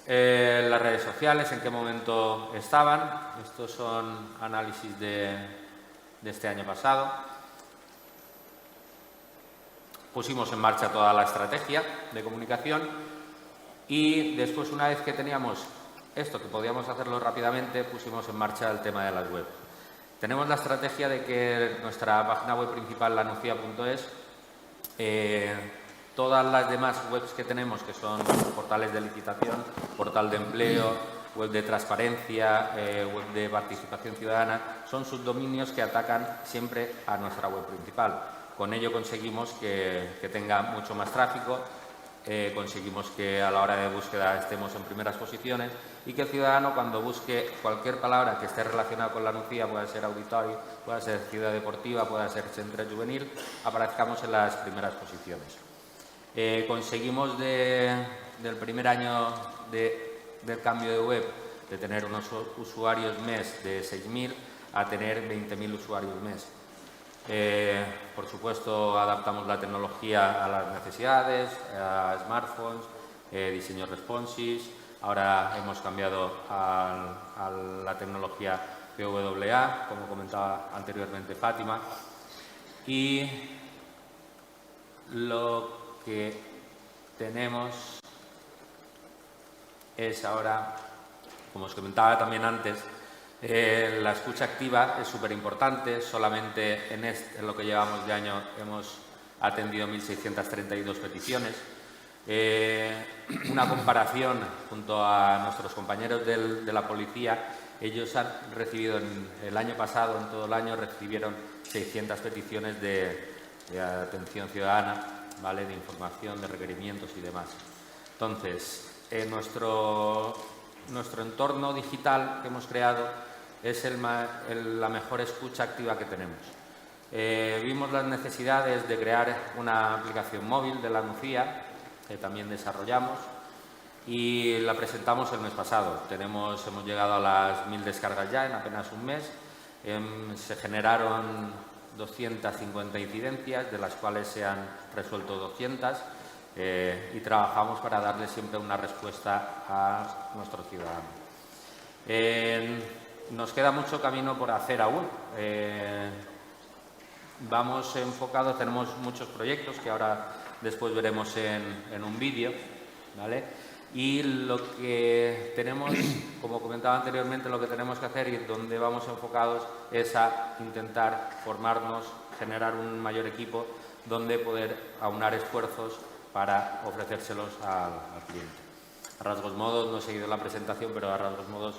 las redes sociales, en qué momento estaban. Estos son análisis de este año pasado. Pusimos en marcha toda la estrategia de comunicación y después, una vez que teníamos esto, que podíamos hacerlo rápidamente, pusimos en marcha el tema de las web. Tenemos la estrategia de que nuestra página web principal, lanucia.es, todas las demás webs que tenemos, que son portales de licitación, portal de empleo, web de transparencia, web de participación ciudadana, son subdominios que atacan siempre a nuestra web principal. Con ello conseguimos que tenga mucho más tráfico, conseguimos que a la hora de búsqueda estemos en primeras posiciones y que el ciudadano, cuando busque cualquier palabra que esté relacionada con la Nucía, pueda ser auditorio, pueda ser ciudad deportiva, pueda ser centro juvenil, aparezcamos en las primeras posiciones. Conseguimos del primer año del cambio de web de tener unos usuarios mes de 6.000 a tener 20.000 usuarios mes. Por supuesto, adaptamos la tecnología a las necesidades, a smartphones, diseño responsive. Ahora hemos cambiado a la tecnología PWA, como comentaba anteriormente Fátima. Y lo que tenemos es ahora, como os comentaba también antes, la escucha activa es súper importante. Solamente en lo que llevamos de año hemos atendido 1.632 peticiones. Una comparación junto a nuestros compañeros de la policía, ellos han recibido el año pasado, en todo el año, recibieron 600 peticiones de atención ciudadana, ¿vale? De información, de requerimientos y demás. Entonces, nuestro entorno digital que hemos creado es la mejor escucha activa que tenemos. Vimos las necesidades de crear una aplicación móvil de la NUCIA, que también desarrollamos, y la presentamos el mes pasado. Hemos llegado a las 1.000 descargas ya en apenas un mes. Se generaron 250 incidencias, de las cuales se han resuelto 200, y trabajamos para darle siempre una respuesta a nuestros ciudadanos. Nos queda mucho camino por hacer aún. Vamos enfocados, tenemos muchos proyectos que ahora después veremos en un vídeo, ¿vale? Y lo que tenemos, como comentaba anteriormente, lo que tenemos que hacer y donde vamos enfocados es a intentar formarnos, generar un mayor equipo donde poder aunar esfuerzos para ofrecérselos al cliente. A rasgos modos, no he seguido la presentación, pero a rasgos modos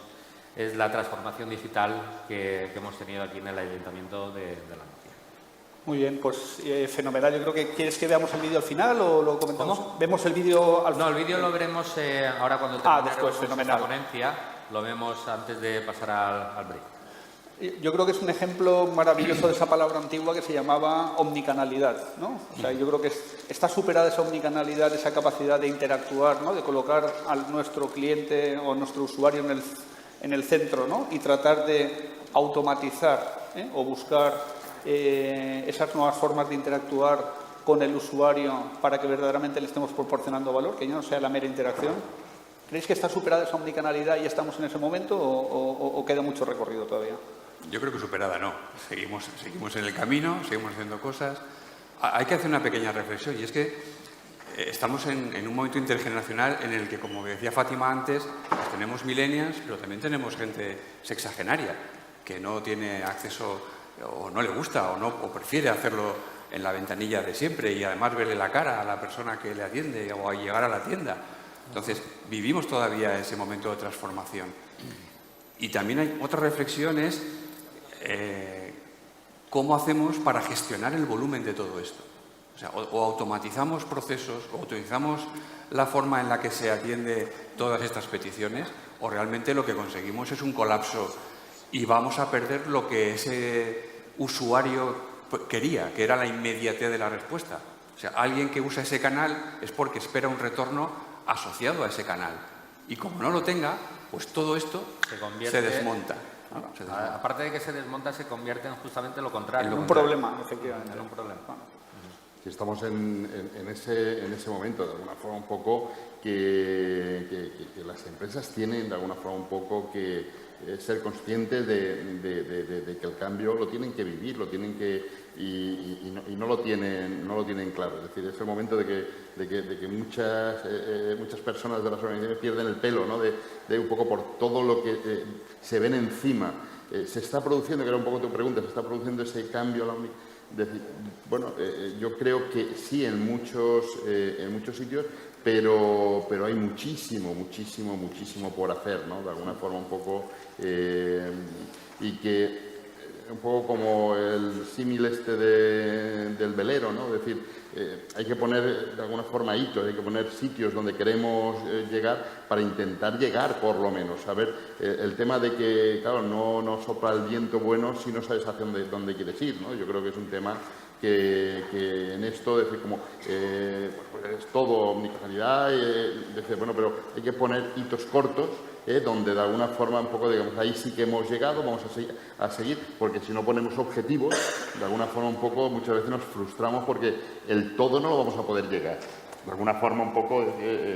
es la transformación digital que hemos tenido aquí en el Ayuntamiento de la Nucía. Muy bien, pues fenomenal. Yo creo que ¿quieres que veamos el vídeo al final o lo comentamos? ¿Cómo? ¿Vemos el vídeo al final? No, el vídeo lo veremos ahora cuando terminemos fenomenal. esta ponencia. Lo vemos antes de pasar al break. Yo creo que es un ejemplo maravilloso de esa palabra antigua que se llamaba omnicanalidad, ¿no? O sea, yo creo que está superada esa omnicanalidad, esa capacidad de interactuar, ¿no? De colocar a nuestro cliente o nuestro usuario en el centro, ¿no? Y tratar de automatizar o buscar esas nuevas formas de interactuar con el usuario para que verdaderamente le estemos proporcionando valor, que ya no sea la mera interacción. ¿Creéis que está superada esa omnicanalidad y ya estamos en ese momento o queda mucho recorrido todavía? Yo creo que superada no. Seguimos en el camino, seguimos haciendo cosas. Hay que hacer una pequeña reflexión y es que estamos en un momento intergeneracional en el que, como decía Fátima antes, pues tenemos millennials, pero también tenemos gente sexagenaria que no tiene acceso o no le gusta o prefiere hacerlo en la ventanilla de siempre y además verle la cara a la persona que le atiende o a llegar a la tienda. Entonces, vivimos todavía ese momento de transformación. Y también hay otra reflexión, es cómo hacemos para gestionar el volumen de todo esto. O sea, o automatizamos procesos, o automatizamos la forma en la que se atiende todas estas peticiones, o realmente lo que conseguimos es un colapso y vamos a perder lo que ese usuario quería, que era la inmediatez de la respuesta. O sea, alguien que usa ese canal es porque espera un retorno asociado a ese canal. Y como no lo tenga, pues todo esto se desmonta. ¿No? Aparte de que se desmonta, se convierte en justamente lo contrario. En un problema, efectivamente. En un problema. Si estamos en ese momento, de alguna forma un poco, que las empresas tienen de alguna forma un poco que ser conscientes de que el cambio lo tienen que vivir, lo tienen que y no lo tienen claro. Es decir, es el momento de que muchas personas de las organizaciones pierden el pelo, ¿no? de un poco por todo lo que se ven encima. Se está produciendo, que era un poco tu pregunta, se está produciendo ese cambio. Bueno, yo creo que sí en muchos sitios, pero hay muchísimo por hacer, ¿no? De alguna forma un poco, y que un poco como el símil del velero, ¿no? Es decir, hay que poner de alguna forma hitos, hay que poner sitios donde queremos llegar para intentar llegar por lo menos. A ver, el tema de que, claro, no sopla el viento bueno si no sabes hacia dónde quieres ir, ¿no? Yo creo que es un tema que en esto, decir, como pues es todo omnicanalidad, decir, bueno, pero hay que poner hitos cortos, donde de alguna forma un poco, digamos, ahí sí que hemos llegado, vamos a seguir, porque si no ponemos objetivos, de alguna forma un poco, muchas veces nos frustramos porque el todo no lo vamos a poder llegar. De alguna forma un poco,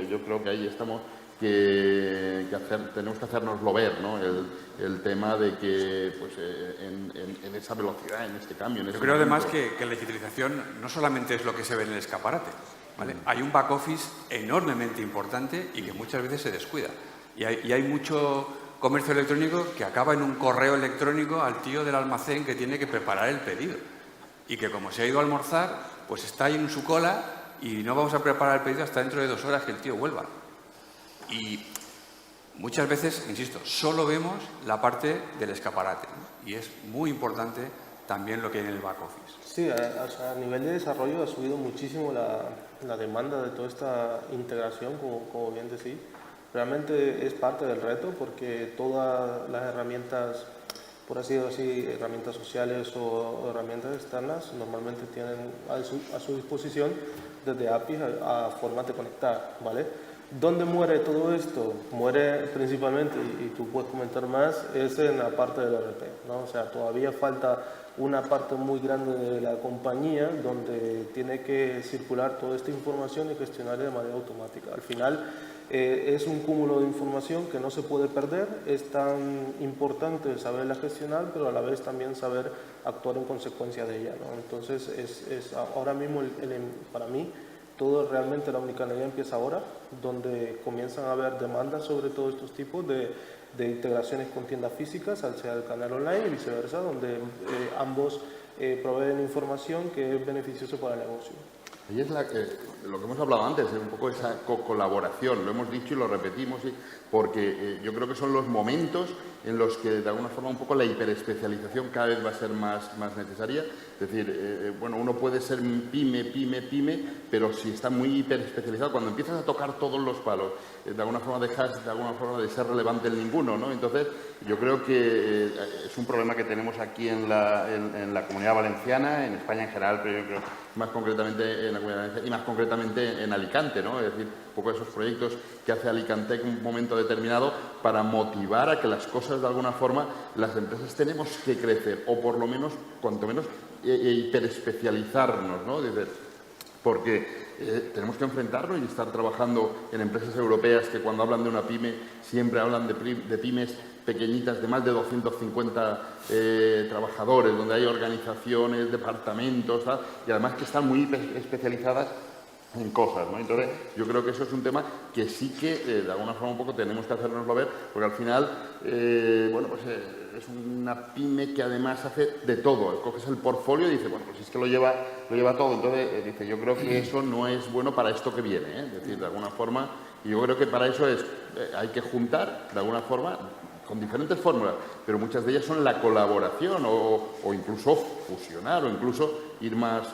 yo creo que ahí estamos, tenemos que hacérnoslo ver, ¿no? El tema de que pues, en esa velocidad, en este cambio... Yo creo además que la digitalización no solamente es lo que se ve en el escaparate, ¿vale? Hay un back office enormemente importante y que muchas veces se descuida. Y hay mucho comercio electrónico que acaba en un correo electrónico al tío del almacén que tiene que preparar el pedido. Y que como se ha ido a almorzar, pues está ahí en su cola y no vamos a preparar el pedido hasta dentro de 2 horas que el tío vuelva. Y muchas veces, insisto, solo vemos la parte del escaparate, ¿no? Y es muy importante también lo que hay en el back office. Sí, a nivel de desarrollo ha subido muchísimo la demanda de toda esta integración, como bien decís. Realmente es parte del reto porque todas las herramientas, por así decirlo, herramientas sociales o herramientas externas, normalmente tienen a su disposición desde APIs a formas de conectar, ¿vale? ¿Dónde muere todo esto? Muere principalmente, y tú puedes comentar más, es en la parte del ERP, ¿no? O sea, todavía falta una parte muy grande de la compañía donde tiene que circular toda esta información y gestionarla de manera automática. Al final es un cúmulo de información que no se puede perder, es tan importante saberla gestionar, pero a la vez también saber actuar en consecuencia de ella, ¿no? Entonces, ahora mismo, para mí, todo realmente la omnicanalidad empieza ahora, donde comienzan a haber demandas sobre todos estos tipos de integraciones con tiendas físicas, al ser el canal online y viceversa, donde ambos proveen información que es beneficioso para el negocio. Y es lo que hemos hablado antes, un poco esa colaboración, lo hemos dicho y lo repetimos, porque yo creo que son los momentos en los que de alguna forma un poco la hiperespecialización cada vez va a ser más necesaria. Es decir, bueno, uno puede ser pyme, pero si está muy hiperespecializado, cuando empiezas a tocar todos los palos, de alguna forma dejas de ser relevante en ninguno, ¿no? Entonces, yo creo que es un problema que tenemos aquí en la Comunidad Valenciana, en España en general, pero yo creo más concretamente en la Comunidad Valenciana y más concretamente en Alicante, ¿no? Es decir, un poco esos proyectos que hace Alicante en un momento determinado para motivar a que las cosas de alguna forma, las empresas tenemos que crecer o por lo menos, cuanto menos, hiperespecializarnos, ¿no? Porque tenemos que enfrentarnos y estar trabajando en empresas europeas que cuando hablan de una pyme siempre hablan de pymes pequeñitas de más de 250 trabajadores, donde hay organizaciones, departamentos, ¿sabes? Y además que están muy especializadas en cosas, ¿no? Entonces, yo creo que eso es un tema que sí que, de alguna forma un poco, tenemos que hacernoslo ver, porque al final, bueno, pues es una pyme que además hace de todo. Coges el portfolio y dices, bueno, pues es que lo lleva todo. Entonces, dice, yo creo que eso no es bueno para esto que viene, ¿eh? Es decir, de alguna forma, y yo creo que para eso hay que juntar, de alguna forma, con diferentes fórmulas, pero muchas de ellas son la colaboración o incluso fusionar o incluso ir más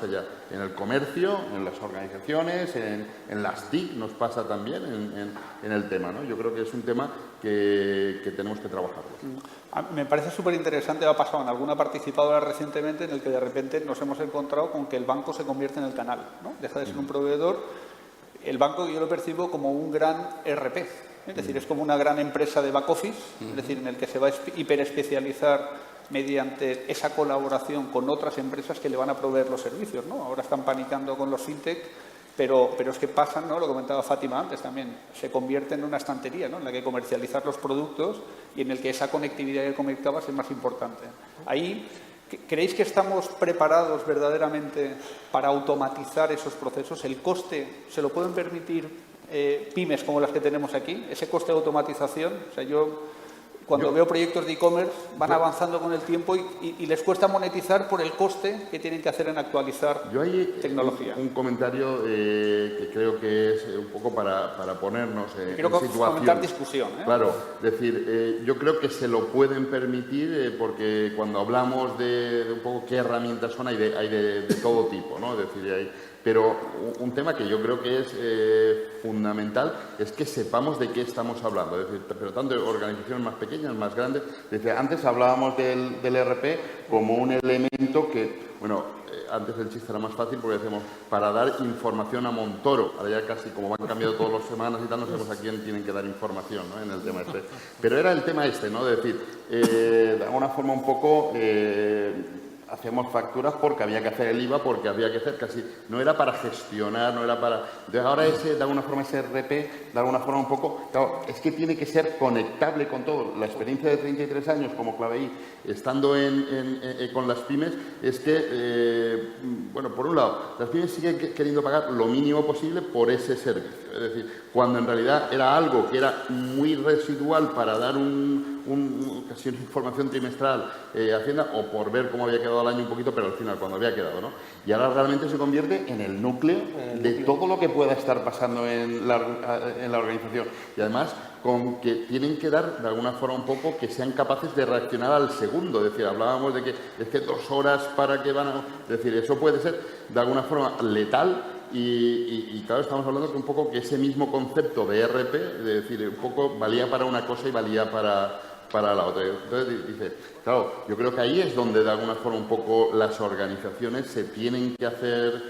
allá. En el comercio, en las organizaciones, en las TIC nos pasa también en el tema, ¿no? Yo creo que es un tema que tenemos que trabajar. Me parece súper interesante, ha pasado en alguna participadora recientemente en el que de repente nos hemos encontrado con que el banco se convierte en el canal, ¿no? Deja de ser un proveedor. El banco yo lo percibo como un gran ERP. Es decir, es como una gran empresa de back office, es decir, en el que se va a hiperespecializar mediante esa colaboración con otras empresas que le van a proveer los servicios, ¿no? Ahora están panicando con los fintech, pero es que pasan, ¿no? Lo comentaba Fátima antes también, se convierte en una estantería, ¿no? En la que comercializar los productos y en el que esa conectividad que comentabas es más importante. Ahí, ¿creéis que estamos preparados verdaderamente para automatizar esos procesos? ¿El coste se lo pueden permitir pymes como las que tenemos aquí? ¿Ese coste de automatización? O sea, yo cuando veo proyectos de e-commerce van avanzando con el tiempo y les cuesta monetizar por el coste que tienen que hacer en actualizar tecnología. Un comentario que creo que es un poco para ponernos en situación. Comentar discusión, ¿eh? Claro, es decir, yo creo que se lo pueden permitir porque cuando hablamos de un poco qué herramientas son, hay de todo tipo, ¿no? Es decir, hay Pero un tema que yo creo que es fundamental es que sepamos de qué estamos hablando. Es decir, pero tanto organizaciones más pequeñas, más grandes. Desde antes hablábamos del ERP como un elemento que, bueno, antes el chiste era más fácil porque decíamos para dar información a Montoro. Ahora ya casi, como van cambiando todas las semanas y tal, no sabemos a quién tienen que dar información, ¿no?, en el tema este. Pero era el tema este, ¿no? De decir, de alguna forma un poco hacíamos facturas porque había que hacer el IVA, porque había que hacer casi... No era para gestionar, no era para... Entonces ahora de alguna forma ese RP, de alguna forma un poco... Claro, es que tiene que ser conectable con todo. La experiencia de 33 años como Claveí, estando con las pymes, es que, bueno, por un lado, las pymes siguen queriendo pagar lo mínimo posible por ese servicio. Es decir, cuando en realidad era algo que era muy residual para dar casi una información trimestral a Hacienda, o por ver cómo había quedado el año un poquito, pero al final cuando había quedado, ¿no? Y ahora realmente se convierte en el núcleo de todo lo que pueda estar pasando en la organización. Y además, con que tienen que dar de alguna forma un poco que sean capaces de reaccionar al segundo. Es decir, hablábamos de que es que 2 horas para que van a... Es decir, eso puede ser de alguna forma letal. Y claro, estamos hablando que un poco que ese mismo concepto de ERP, de decir, un poco valía para una cosa y valía para la otra. Entonces dice, claro, yo creo que ahí es donde de alguna forma un poco las organizaciones se tienen que hacer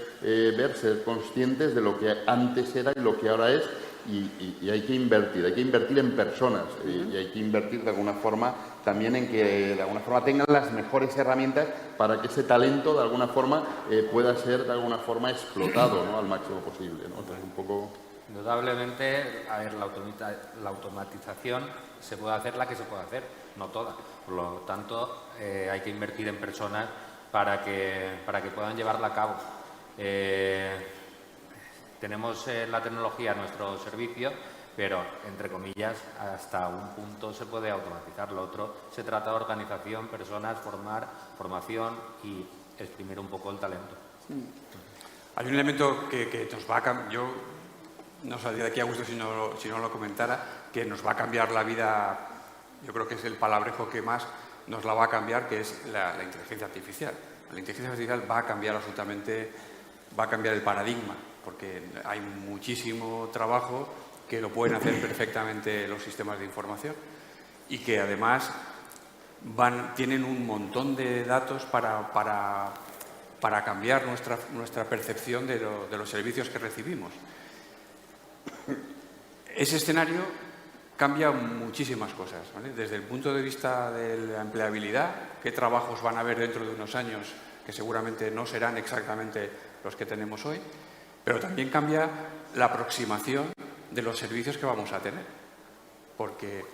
ser conscientes de lo que antes era y lo que ahora es, y hay que invertir en personas, y hay que invertir de alguna forma también en que de alguna forma tengan las mejores herramientas para que ese talento de alguna forma pueda ser de alguna forma explotado, ¿no?, al máximo posible, ¿no? Entonces, un poco... Indudablemente, a ver, la automatización se puede hacer la que se puede hacer, no toda. Por lo tanto, hay que invertir en personas para que puedan llevarla a cabo. Tenemos la tecnología a nuestro servicio, pero, entre comillas, hasta un punto se puede automatizar. Lo otro se trata de organización, personas, formación y exprimir un poco el talento. Hay un elemento que nos va a cambiar, yo no saldría de aquí a gusto si no lo comentara, que nos va a cambiar la vida, yo creo que es el palabrejo que más nos la va a cambiar, que es la inteligencia artificial. La inteligencia artificial va a cambiar absolutamente, va a cambiar el paradigma, porque hay muchísimo trabajo que lo pueden hacer perfectamente los sistemas de información y que además tienen un montón de datos para cambiar nuestra percepción de los servicios que recibimos. Ese escenario cambia muchísimas cosas, ¿vale? Desde el punto de vista de la empleabilidad, qué trabajos van a haber dentro de unos años que seguramente no serán exactamente los que tenemos hoy, pero también cambia la aproximación de los servicios que vamos a tener. Porque,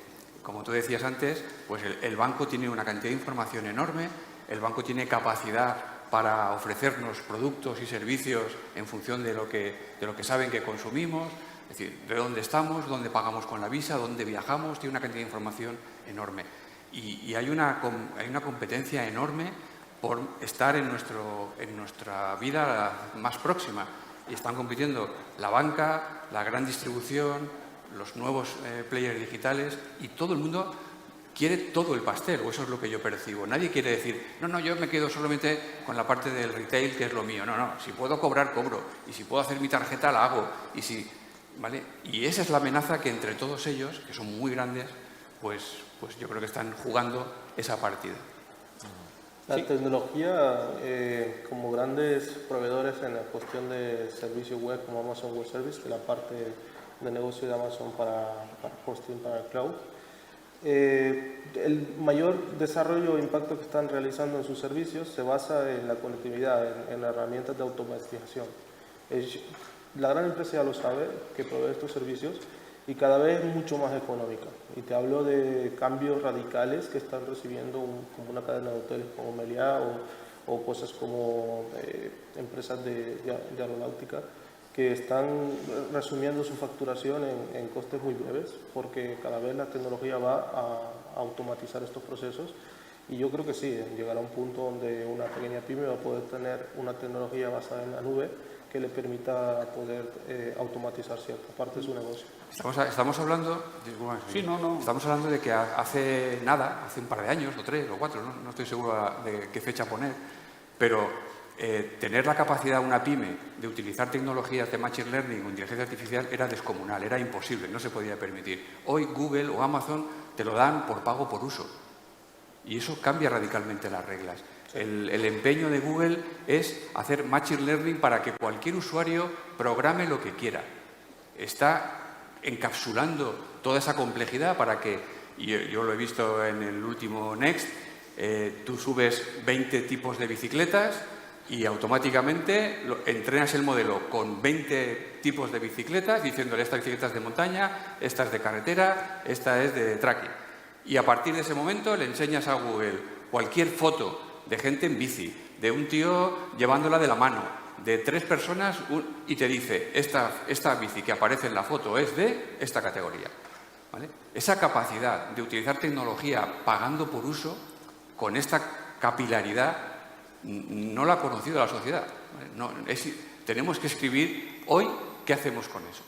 como tú decías antes, pues el banco tiene una cantidad de información enorme, el banco tiene capacidad para ofrecernos productos y servicios en función de lo que saben que consumimos, es decir, de dónde estamos, dónde pagamos con la visa, dónde viajamos, tiene una cantidad de información enorme. Y hay una competencia enorme por estar en nuestra vida más próxima. Y están compitiendo la banca, la gran distribución, los nuevos players digitales, y todo el mundo quiere todo el pastel, o eso es lo que yo percibo. Nadie quiere decir, no, yo me quedo solamente con la parte del retail, que es lo mío. No, si puedo cobrar, cobro. Y si puedo hacer mi tarjeta, la hago. ¿Vale? Y esa es la amenaza que entre todos ellos, que son muy grandes, pues yo creo que están jugando esa partida. La tecnología, como grandes proveedores en la cuestión de servicios web como Amazon Web Service, que la parte de negocio de Amazon para hosting, para el cloud, el mayor desarrollo e impacto que están realizando en sus servicios se basa en la conectividad, en herramientas de automatización. La gran empresa ya lo sabe, que provee estos servicios, y cada vez es mucho más económica. Y te hablo de cambios radicales que están recibiendo como una cadena de hoteles como Meliá o cosas como empresas de aeronáutica que están resumiendo su facturación en costes muy breves, porque cada vez la tecnología va a automatizar estos procesos. Y yo creo que sí, llegará un punto donde una pequeña pyme va a poder tener una tecnología basada en la nube que le permita poder automatizar cierta parte de su negocio. Estamos hablando, estamos hablando de que hace un par de años, o 3 o 4, no estoy seguro de qué fecha poner, pero tener la capacidad una pyme de utilizar tecnologías de Machine Learning o inteligencia artificial era descomunal, era imposible, no se podía permitir. Hoy Google o Amazon te lo dan por pago por uso y eso cambia radicalmente las reglas. El empeño de Google es hacer Machine Learning para que cualquier usuario programe lo que quiera. Está encapsulando toda esa complejidad para que, y yo lo he visto en el último Next, tú subes 20 tipos de bicicletas y automáticamente entrenas el modelo con 20 tipos de bicicletas, diciéndole esta bicicleta es de montaña, esta es de carretera, esta es de trekking. Y a partir de ese momento le enseñas a Google cualquier foto de gente en bici, de un tío llevándola de la mano, de 3 personas y te dice esta bici que aparece en la foto es de esta categoría. ¿Vale? Esa capacidad de utilizar tecnología pagando por uso, con esta capilaridad, no la ha conocido la sociedad. ¿Vale? No, tenemos que escribir hoy qué hacemos con eso.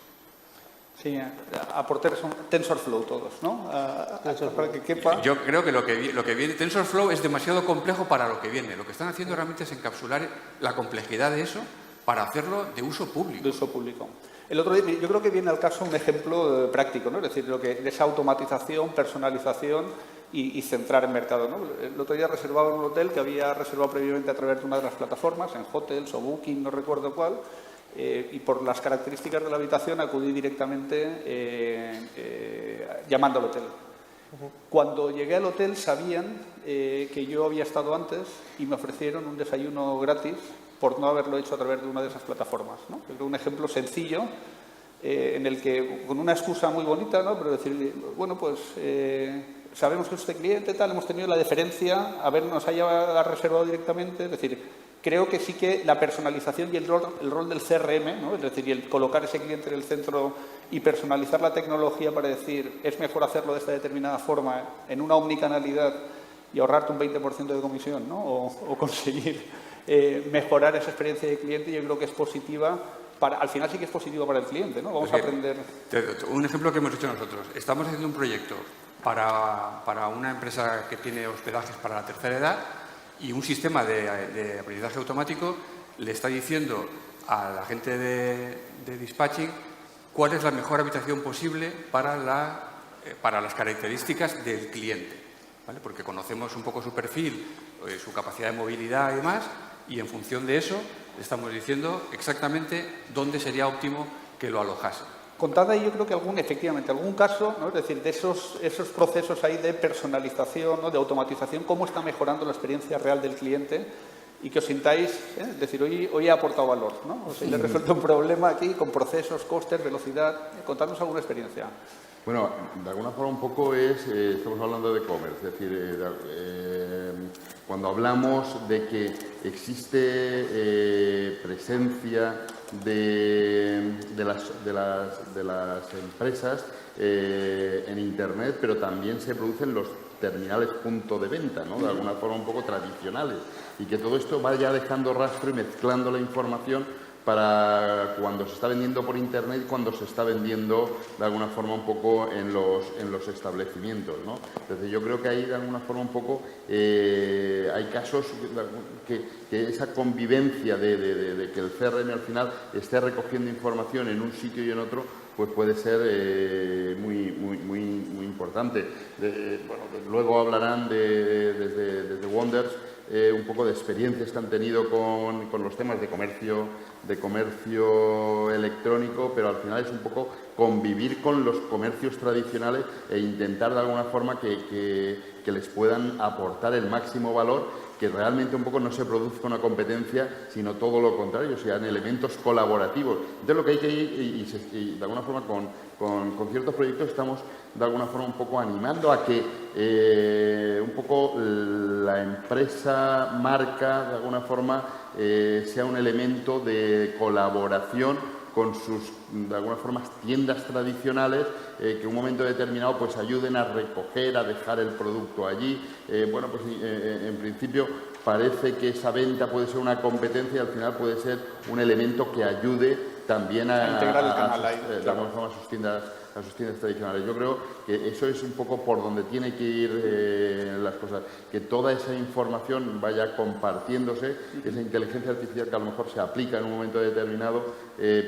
Sí, aportar son TensorFlow todos, ¿no? Para que quepa. Yo creo que lo que viene, TensorFlow es demasiado complejo para lo que viene. Lo que están haciendo realmente es encapsular la complejidad de eso para hacerlo de uso público. De uso público. El otro día, yo creo que viene al caso un ejemplo práctico, ¿no? Es decir, de esa automatización, personalización y centrar en mercado, ¿no? El otro día reservaba un hotel que había reservado previamente a través de una de las plataformas, en Hotels o Booking, no recuerdo cuál. Y por las características de la habitación acudí directamente llamando al hotel. Cuando llegué al hotel sabían que yo había estado antes y me ofrecieron un desayuno gratis por no haberlo hecho a través de una de esas plataformas, ¿no? Es un ejemplo sencillo en el que, con una excusa muy bonita, ¿no? Pero decir, bueno, pues sabemos que usted cliente, tal, hemos tenido la deferencia, nos haya reservado directamente, es decir, creo que sí que la personalización y el rol del CRM, ¿no? Es decir, y el colocar ese cliente en el centro y personalizar la tecnología para decir es mejor hacerlo de esta determinada forma en una omnicanalidad y ahorrarte un 20% de comisión, ¿no? O conseguir mejorar esa experiencia de cliente, yo creo que es positiva. Al final sí que es positivo para el cliente, ¿no? Vamos a aprender. Un ejemplo que hemos hecho nosotros. Estamos haciendo un proyecto para una empresa que tiene hospedajes para la tercera edad. Y un sistema de aprendizaje automático le está diciendo a la gente de dispatching cuál es la mejor habitación posible para las características del cliente, ¿vale? Porque conocemos un poco su perfil, su capacidad de movilidad y demás, y en función de eso le estamos diciendo exactamente dónde sería óptimo que lo alojase. Contad ahí, yo creo que efectivamente, algún caso, ¿no? Es decir, de esos procesos ahí de personalización, ¿no? De automatización, cómo está mejorando la experiencia real del cliente y que os sintáis, es decir, hoy he aportado valor, ¿no? O sea, le he resuelto un problema aquí con procesos, costes, velocidad. Contadnos alguna experiencia. Bueno, de alguna forma un poco estamos hablando de e-commerce, es decir, cuando hablamos de que existe presencia de las empresas en Internet, pero también se producen los terminales punto de venta, ¿no? De alguna forma un poco tradicionales, y que todo esto vaya dejando rastro y mezclando la información para cuando se está vendiendo por Internet y cuando se está vendiendo de alguna forma un poco en los establecimientos, ¿no? Entonces yo creo que ahí de alguna forma un poco hay casos que esa convivencia de que el CRM al final esté recogiendo información en un sitio y en otro, pues puede ser muy importante. Luego hablarán desde Wonders un poco de experiencias que han tenido con los temas de comercio electrónico, pero al final es un poco convivir con los comercios tradicionales e intentar de alguna forma que les puedan aportar el máximo valor, que realmente un poco no se produzca una competencia, sino todo lo contrario, sean elementos colaborativos. Entonces lo que hay que ir, y de alguna forma con ciertos proyectos estamos de alguna forma un poco animando a que un poco la empresa, marca, de alguna forma sea un elemento de colaboración con sus, de alguna forma, tiendas tradicionales que en un momento determinado pues ayuden a recoger, a dejar el producto allí. Bueno, pues en principio parece que esa venta puede ser una competencia y al final puede ser un elemento que ayude también a integrar el canal ahí, de alguna forma, sus tiendas tiendas tradicionales. Yo creo que eso es un poco por donde tiene que ir las cosas, que toda esa información vaya compartiéndose, esa inteligencia artificial que a lo mejor se aplica en un momento determinado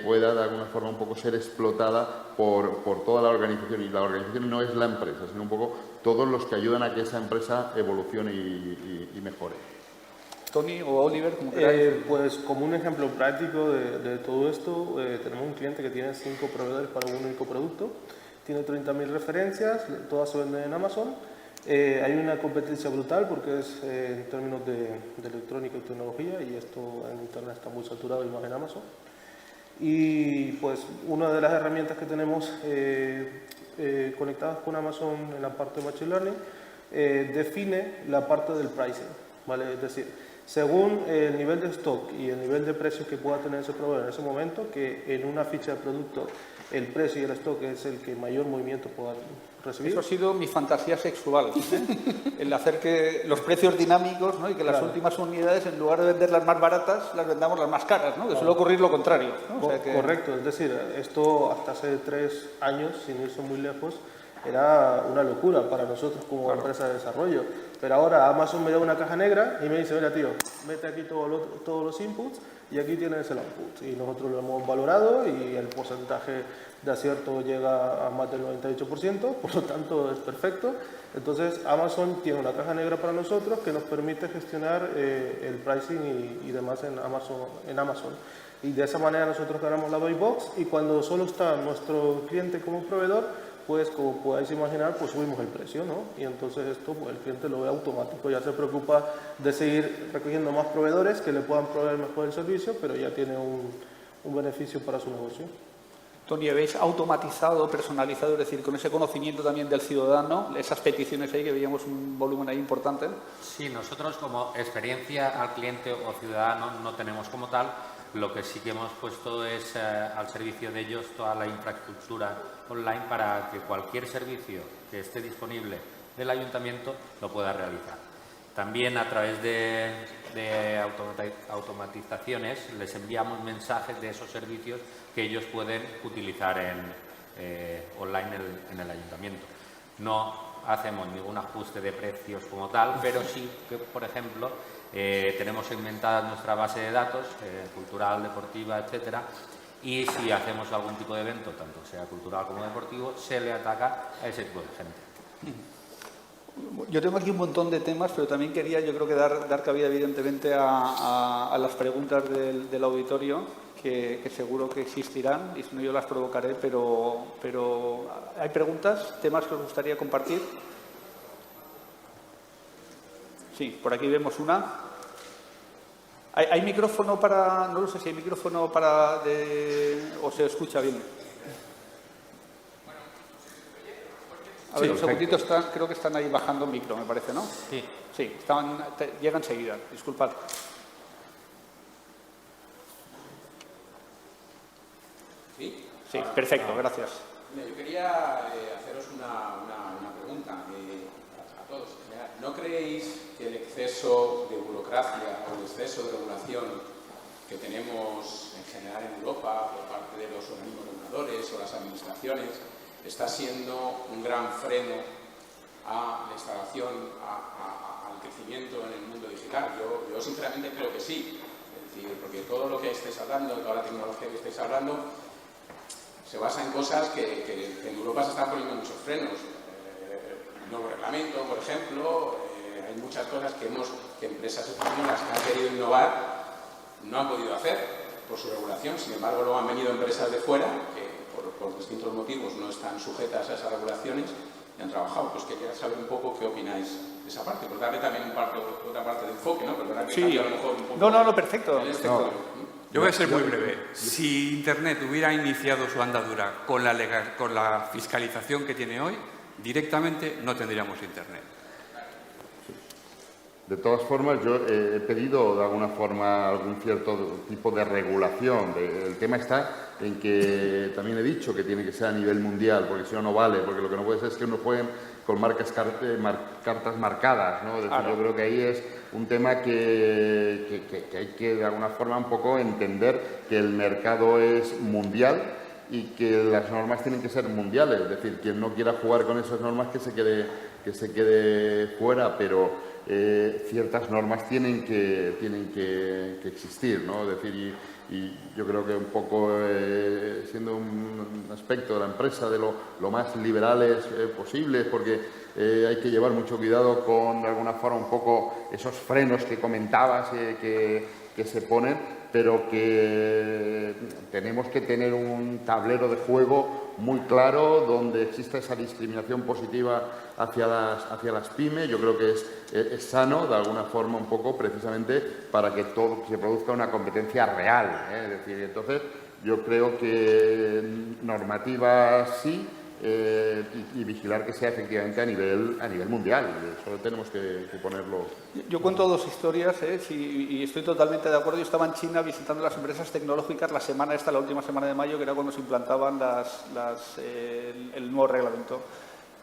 pueda de alguna forma un poco ser explotada por toda la organización, y la organización no es la empresa, sino un poco todos los que ayudan a que esa empresa evolucione y mejore. Tony o Oliver, como queráis. Pues como un ejemplo práctico de todo esto, tenemos un cliente que tiene 5 proveedores para un único producto, tiene 30.000 referencias, todas se venden en Amazon. Hay una competencia brutal porque es en términos de electrónica y tecnología, y esto en Internet está muy saturado y más en Amazon. Y pues una de las herramientas que tenemos conectadas con Amazon en la parte de Machine Learning define la parte del pricing, ¿vale? Es decir, según el nivel de stock y el nivel de precios que pueda tener ese proveedor en ese momento, que en una ficha de producto el precio y el stock es el que mayor movimiento pueda recibir. Eso ha sido mi fantasía sexual, el hacer que los precios dinámicos, ¿no? Y que las últimas unidades, en lugar de venderlas más baratas, las vendamos las más caras, ¿no? Que suele ocurrir lo contrario, ¿no? O sea que... Correcto, es decir, esto hasta hace 3 años, sin irse muy lejos, era una locura para nosotros como empresa de desarrollo. Pero ahora Amazon me da una caja negra y me dice, mira tío, mete aquí todos los inputs y aquí tienes el output. Y nosotros lo hemos valorado y el porcentaje de acierto llega a más del 98%, por lo tanto es perfecto. Entonces Amazon tiene una caja negra para nosotros que nos permite gestionar el pricing y demás en Amazon. Y de esa manera nosotros ganamos la buy box, y cuando solo está nuestro cliente como proveedor, pues como podáis imaginar, pues subimos el precio, ¿no? Y entonces esto pues el cliente lo ve automático, ya se preocupa de seguir recogiendo más proveedores que le puedan proveer mejor el servicio, pero ya tiene un beneficio para su negocio. Tony, ¿habéis automatizado, personalizado, es decir, con ese conocimiento también del ciudadano, esas peticiones ahí que veíamos un volumen ahí importante? Sí, nosotros como experiencia al cliente o ciudadano no tenemos como tal. Lo que sí que hemos puesto es al servicio de ellos toda la infraestructura online para que cualquier servicio que esté disponible del ayuntamiento lo pueda realizar. También a través de automatizaciones les enviamos mensajes de esos servicios que ellos pueden utilizar online en el ayuntamiento. No hacemos ningún ajuste de precios como tal, pero sí que, por ejemplo, tenemos segmentada nuestra base de datos, cultural, deportiva, etcétera, y si hacemos algún tipo de evento, tanto sea cultural como deportivo, se le ataca a ese tipo de gente. Yo tengo aquí un montón de temas, pero también quería, yo creo que dar cabida evidentemente a las preguntas del auditorio, que seguro que existirán, y si no yo las provocaré, pero ¿hay preguntas, temas que os gustaría compartir? Sí, por aquí vemos una. ¿Hay micrófono para...? No lo sé si hay micrófono para... o se escucha bien. A ver, un segundito, creo que están ahí bajando micro, me parece, ¿no? Sí. Sí, llega enseguida, disculpad. ¿Sí? Sí, perfecto, gracias. Yo quería haceros una pregunta a todos. ¿No creéis que el exceso de burocracia o el exceso de regulación que tenemos en general en Europa por parte de los organismos reguladores o las administraciones está siendo un gran freno a la instalación, al crecimiento en el mundo digital? Yo sinceramente creo que sí. Es decir, porque todo lo que estáis hablando, toda la tecnología que estáis hablando, se basa en cosas que en Europa se están poniendo muchos frenos. El nuevo reglamento, por ejemplo, hay muchas cosas que empresas españolas que han querido innovar no han podido hacer por su regulación. Sin embargo, luego han venido empresas de fuera que por distintos motivos no están sujetas a esas regulaciones y han trabajado. Pues quería saber un poco qué opináis de esa parte, por darle también otra parte de enfoque, ¿no? Pero verdad que Sí, a lo mejor un poco no, perfecto. Yo voy a ser muy breve. Si Internet hubiera iniciado su andadura con la fiscalización que tiene hoy, directamente no tendríamos Internet. De todas formas, yo he pedido de alguna forma algún cierto tipo de regulación. El tema está en que también he dicho que tiene que ser a nivel mundial, porque si no, no vale, porque lo que no puede ser es que uno jueguen con cartas marcadas, ¿no? Es decir, Claro. yo creo que ahí es un tema que hay que de alguna forma un poco entender que el mercado es mundial y que las normas tienen que ser mundiales. Es decir, quien no quiera jugar con esas normas que se quede fuera, pero ciertas normas tienen que existir, ¿no? Es decir, y yo creo que un poco siendo un aspecto de la empresa de lo más liberales posibles, porque hay que llevar mucho cuidado con, de alguna forma, un poco esos frenos que comentabas que se ponen, pero que tenemos que tener un tablero de juego muy claro donde exista esa discriminación positiva hacia las pymes. Yo creo que es sano, de alguna forma, un poco, precisamente, para que todo se produzca una competencia real, ¿eh? Es decir, entonces, yo creo que normativa sí, y vigilar que sea efectivamente a nivel mundial. Solo tenemos que ponerlo. Yo cuento dos historias, y estoy totalmente de acuerdo. Yo estaba en China visitando las empresas tecnológicas la última semana de mayo, que era cuando se implantaban el nuevo reglamento.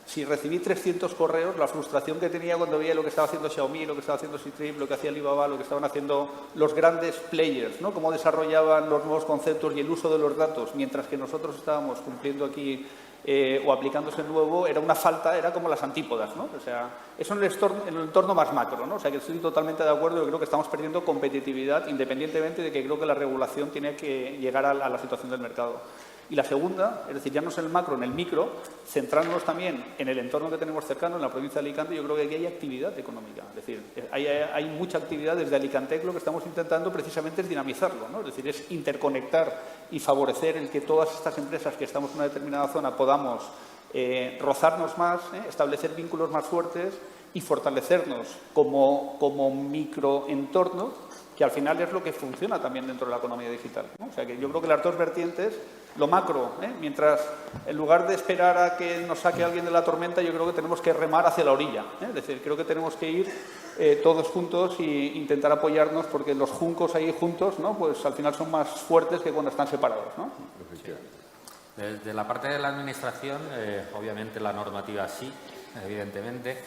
Si recibí 300 correos, la frustración que tenía cuando veía lo que estaba haciendo Xiaomi, lo que estaba haciendo Ctrip, lo que hacía Alibaba, lo que estaban haciendo los grandes players, ¿no? Cómo desarrollaban los nuevos conceptos y el uso de los datos, mientras que nosotros estábamos cumpliendo aquí o aplicándose el nuevo, era una falta, era como las antípodas, ¿no? O sea, eso en el entorno más macro, ¿no? O sea, que estoy totalmente de acuerdo. Yo creo que estamos perdiendo competitividad, independientemente de que creo que la regulación tiene que llegar a la situación del mercado. Y la segunda, es decir, ya no es en el macro, en el micro, centrándonos también en el entorno que tenemos cercano, en la provincia de Alicante. Yo creo que aquí hay actividad económica. Es decir, hay mucha actividad desde Alicante. Lo que estamos intentando precisamente es dinamizarlo, ¿no? Es decir, es interconectar y favorecer el que todas estas empresas que estamos en una determinada zona podamos rozarnos más, establecer vínculos más fuertes y fortalecernos como microentorno, que al final es lo que funciona también dentro de la economía digital, ¿no? O sea, que yo creo que las dos vertientes, lo macro, mientras en lugar de esperar a que nos saque alguien de la tormenta, yo creo que tenemos que remar hacia la orilla, Es decir, creo que tenemos que ir todos juntos e intentar apoyarnos, porque los juncos ahí juntos, ¿no? Pues al final son más fuertes que cuando están separados, ¿no? Sí. Desde la parte de la Administración, obviamente la normativa sí, evidentemente.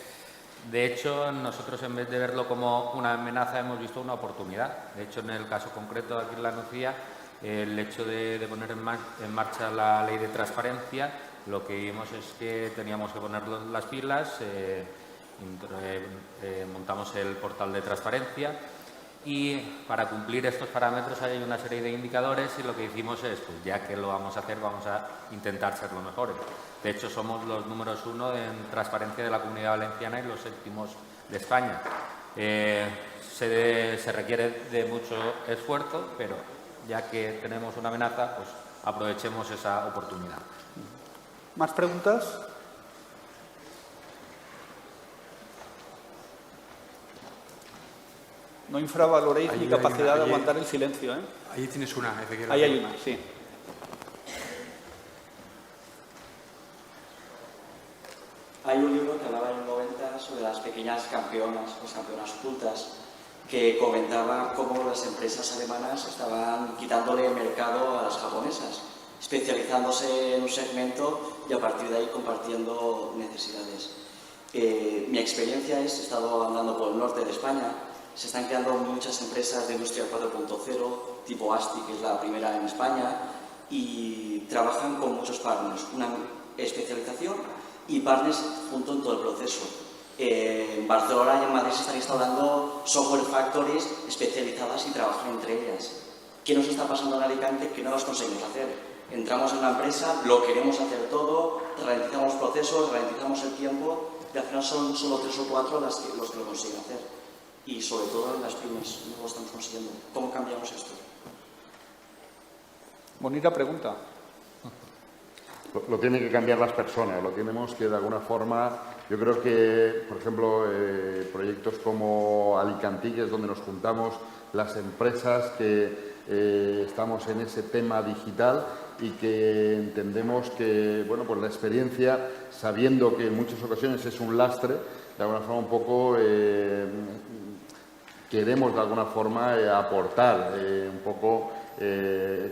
De hecho, nosotros, en vez de verlo como una amenaza, hemos visto una oportunidad. De hecho, en el caso concreto aquí en la Nucía, el hecho de poner en marcha la ley de transparencia, lo que vimos es que teníamos que poner las pilas, montamos el portal de transparencia y para cumplir estos parámetros hay una serie de indicadores, y lo que hicimos es, pues ya que lo vamos a hacer, vamos a intentar ser los mejores. De hecho, somos los números 1 en transparencia de la Comunidad Valenciana y los séptimos de España. Se requiere de mucho esfuerzo, pero ya que tenemos una amenaza, pues aprovechemos esa oportunidad. ¿Más preguntas? No infravaloréis mi capacidad de aguantar el silencio, Ahí tienes una, Ezequiel. Ahí hay una, sí. Hay un libro que hablaba en los 90 sobre las pequeñas campeonas, las campeonas ocultas, que comentaba cómo las empresas alemanas estaban quitándole mercado a las japonesas, especializándose en un segmento y a partir de ahí compartiendo necesidades. Mi experiencia es, he estado andando por el norte de España, se están creando muchas empresas de industria 4.0, tipo ASTI, que es la primera en España, y trabajan con muchos partners, una especialización y partners junto en todo el proceso. En Barcelona y en Madrid se están instalando software factories especializadas y trabajan entre ellas. ¿Qué nos está pasando en Alicante? Que no las conseguimos hacer. Entramos en una empresa, lo queremos hacer todo, ralentizamos procesos, ralentizamos el tiempo y al final son solo 3 o 4 los que lo consiguen hacer. Y sobre todo en las pymes no lo estamos consiguiendo. ¿Cómo cambiamos esto? Bonita pregunta. Lo tienen que cambiar las personas, lo tenemos que, de alguna forma, yo creo que, por ejemplo, proyectos como Alicantic, que es donde nos juntamos las empresas que estamos en ese tema digital y que entendemos que, bueno, pues la experiencia, sabiendo que en muchas ocasiones es un lastre, de alguna forma un poco queremos de alguna forma aportar un poco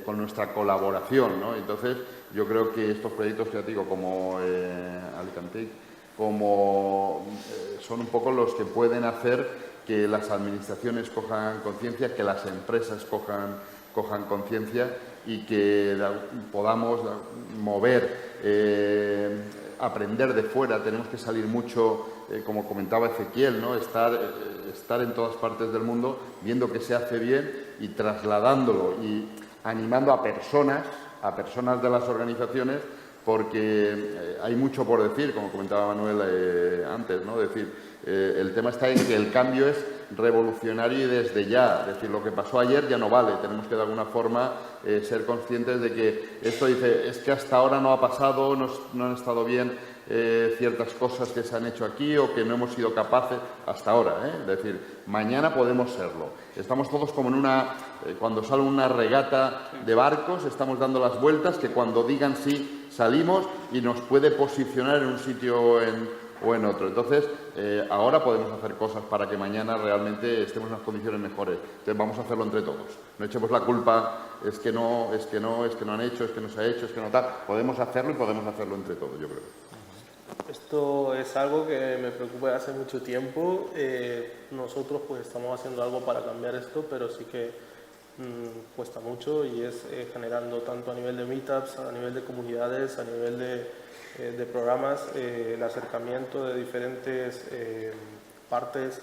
con nuestra colaboración, ¿no? Entonces, yo creo que estos proyectos, ya digo, como Alicantic, son un poco los que pueden hacer que las administraciones cojan conciencia, que las empresas cojan conciencia y que podamos mover, aprender de fuera. Tenemos que salir mucho, como comentaba Ezequiel, ¿no? Estar en todas partes del mundo, viendo que se hace bien y trasladándolo y animando a personas de las organizaciones, porque hay mucho por decir, como comentaba Manuel antes, ¿no? Es decir, el tema está en que el cambio es revolucionario y desde ya. Es decir, lo que pasó ayer ya no vale. Tenemos que de alguna forma ser conscientes de que esto dice, es que hasta ahora no ha pasado, no han estado bien ciertas cosas que se han hecho aquí o que no hemos sido capaces hasta ahora. Es decir, mañana podemos serlo. Estamos todos como en cuando sale una regata de barcos, estamos dando las vueltas, que cuando digan sí salimos y nos puede posicionar en un sitio o en otro. Entonces, ahora podemos hacer cosas para que mañana realmente estemos en unas condiciones mejores. Entonces, vamos a hacerlo entre todos. No echemos la culpa, es que no han hecho, es que no se ha hecho, es que no tal. Podemos hacerlo y podemos hacerlo entre todos, yo creo. Esto es algo que me preocupa hace mucho tiempo. Nosotros pues estamos haciendo algo para cambiar esto, pero sí que cuesta mucho y es generando tanto a nivel de meetups, a nivel de comunidades, a nivel de programas, el acercamiento de diferentes partes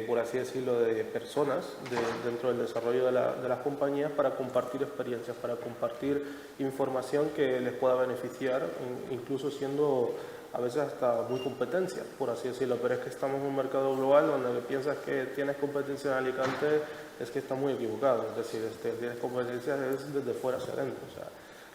por así decirlo, de personas dentro del desarrollo de las compañías para compartir experiencias, para compartir información que les pueda beneficiar, incluso siendo a veces hasta muy competencia, por así decirlo. Pero es que estamos en un mercado global donde piensas que tienes competencia en Alicante, es que está muy equivocado. Es decir, tienes competencia desde fuera hacia adentro. O sea,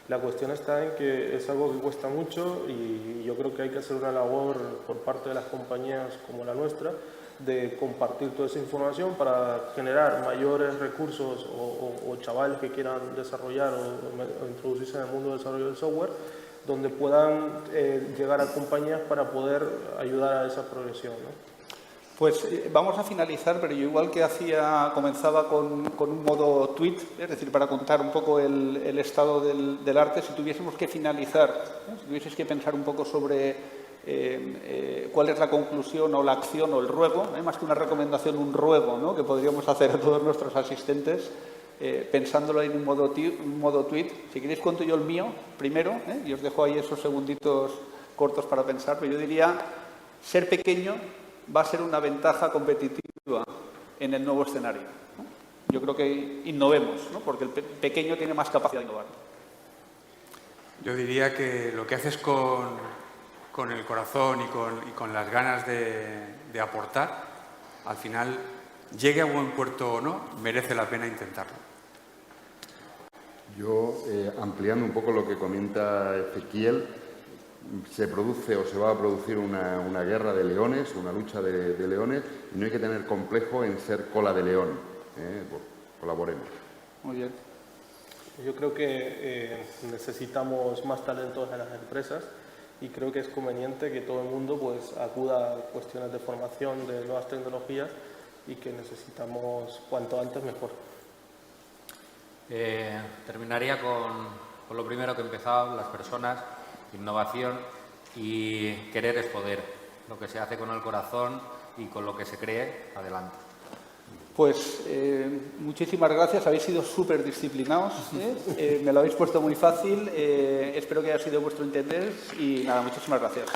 la cuestión está en que es algo que cuesta mucho y yo creo que hay que hacer una labor por parte de las compañías como la nuestra de compartir toda esa información para generar mayores recursos o chavales que quieran desarrollar o introducirse en el mundo del desarrollo del software, donde puedan llegar a compañías para poder ayudar a esa progresión, ¿no? Pues vamos a finalizar, pero yo igual que comenzaba con un modo tweet, es decir, para contar un poco el estado del arte, si tuviésemos que finalizar, si tuvieses que pensar un poco sobre cuál es la conclusión o la acción o el ruego, más que una recomendación, un ruego, ¿no?, que podríamos hacer a todos nuestros asistentes, pensándolo en un modo tweet. Si queréis cuento yo el mío primero, y os dejo ahí esos segunditos cortos para pensar, pero yo diría, ser pequeño va a ser una ventaja competitiva en el nuevo escenario, ¿no? Yo creo que innovemos, ¿no?, porque el pequeño tiene más capacidad de innovar. Yo diría que lo que haces con el corazón y con las ganas de aportar, al final, llegue a buen puerto o no, merece la pena intentarlo. Yo, ampliando un poco lo que comenta Ezequiel, se produce o se va a producir una guerra de leones, una lucha de leones, y no hay que tener complejo en ser cola de león. Pues, colaboremos. Muy bien. Yo creo que necesitamos más talentos en las empresas y creo que es conveniente que todo el mundo pues acuda a cuestiones de formación de nuevas tecnologías y que necesitamos cuanto antes mejor. Terminaría con lo primero que he empezado, las personas, innovación y querer es poder. Lo que se hace con el corazón y con lo que se cree, adelante. Pues muchísimas gracias, habéis sido súper disciplinados, me lo habéis puesto muy fácil, espero que haya sido vuestro interés y nada, muchísimas gracias.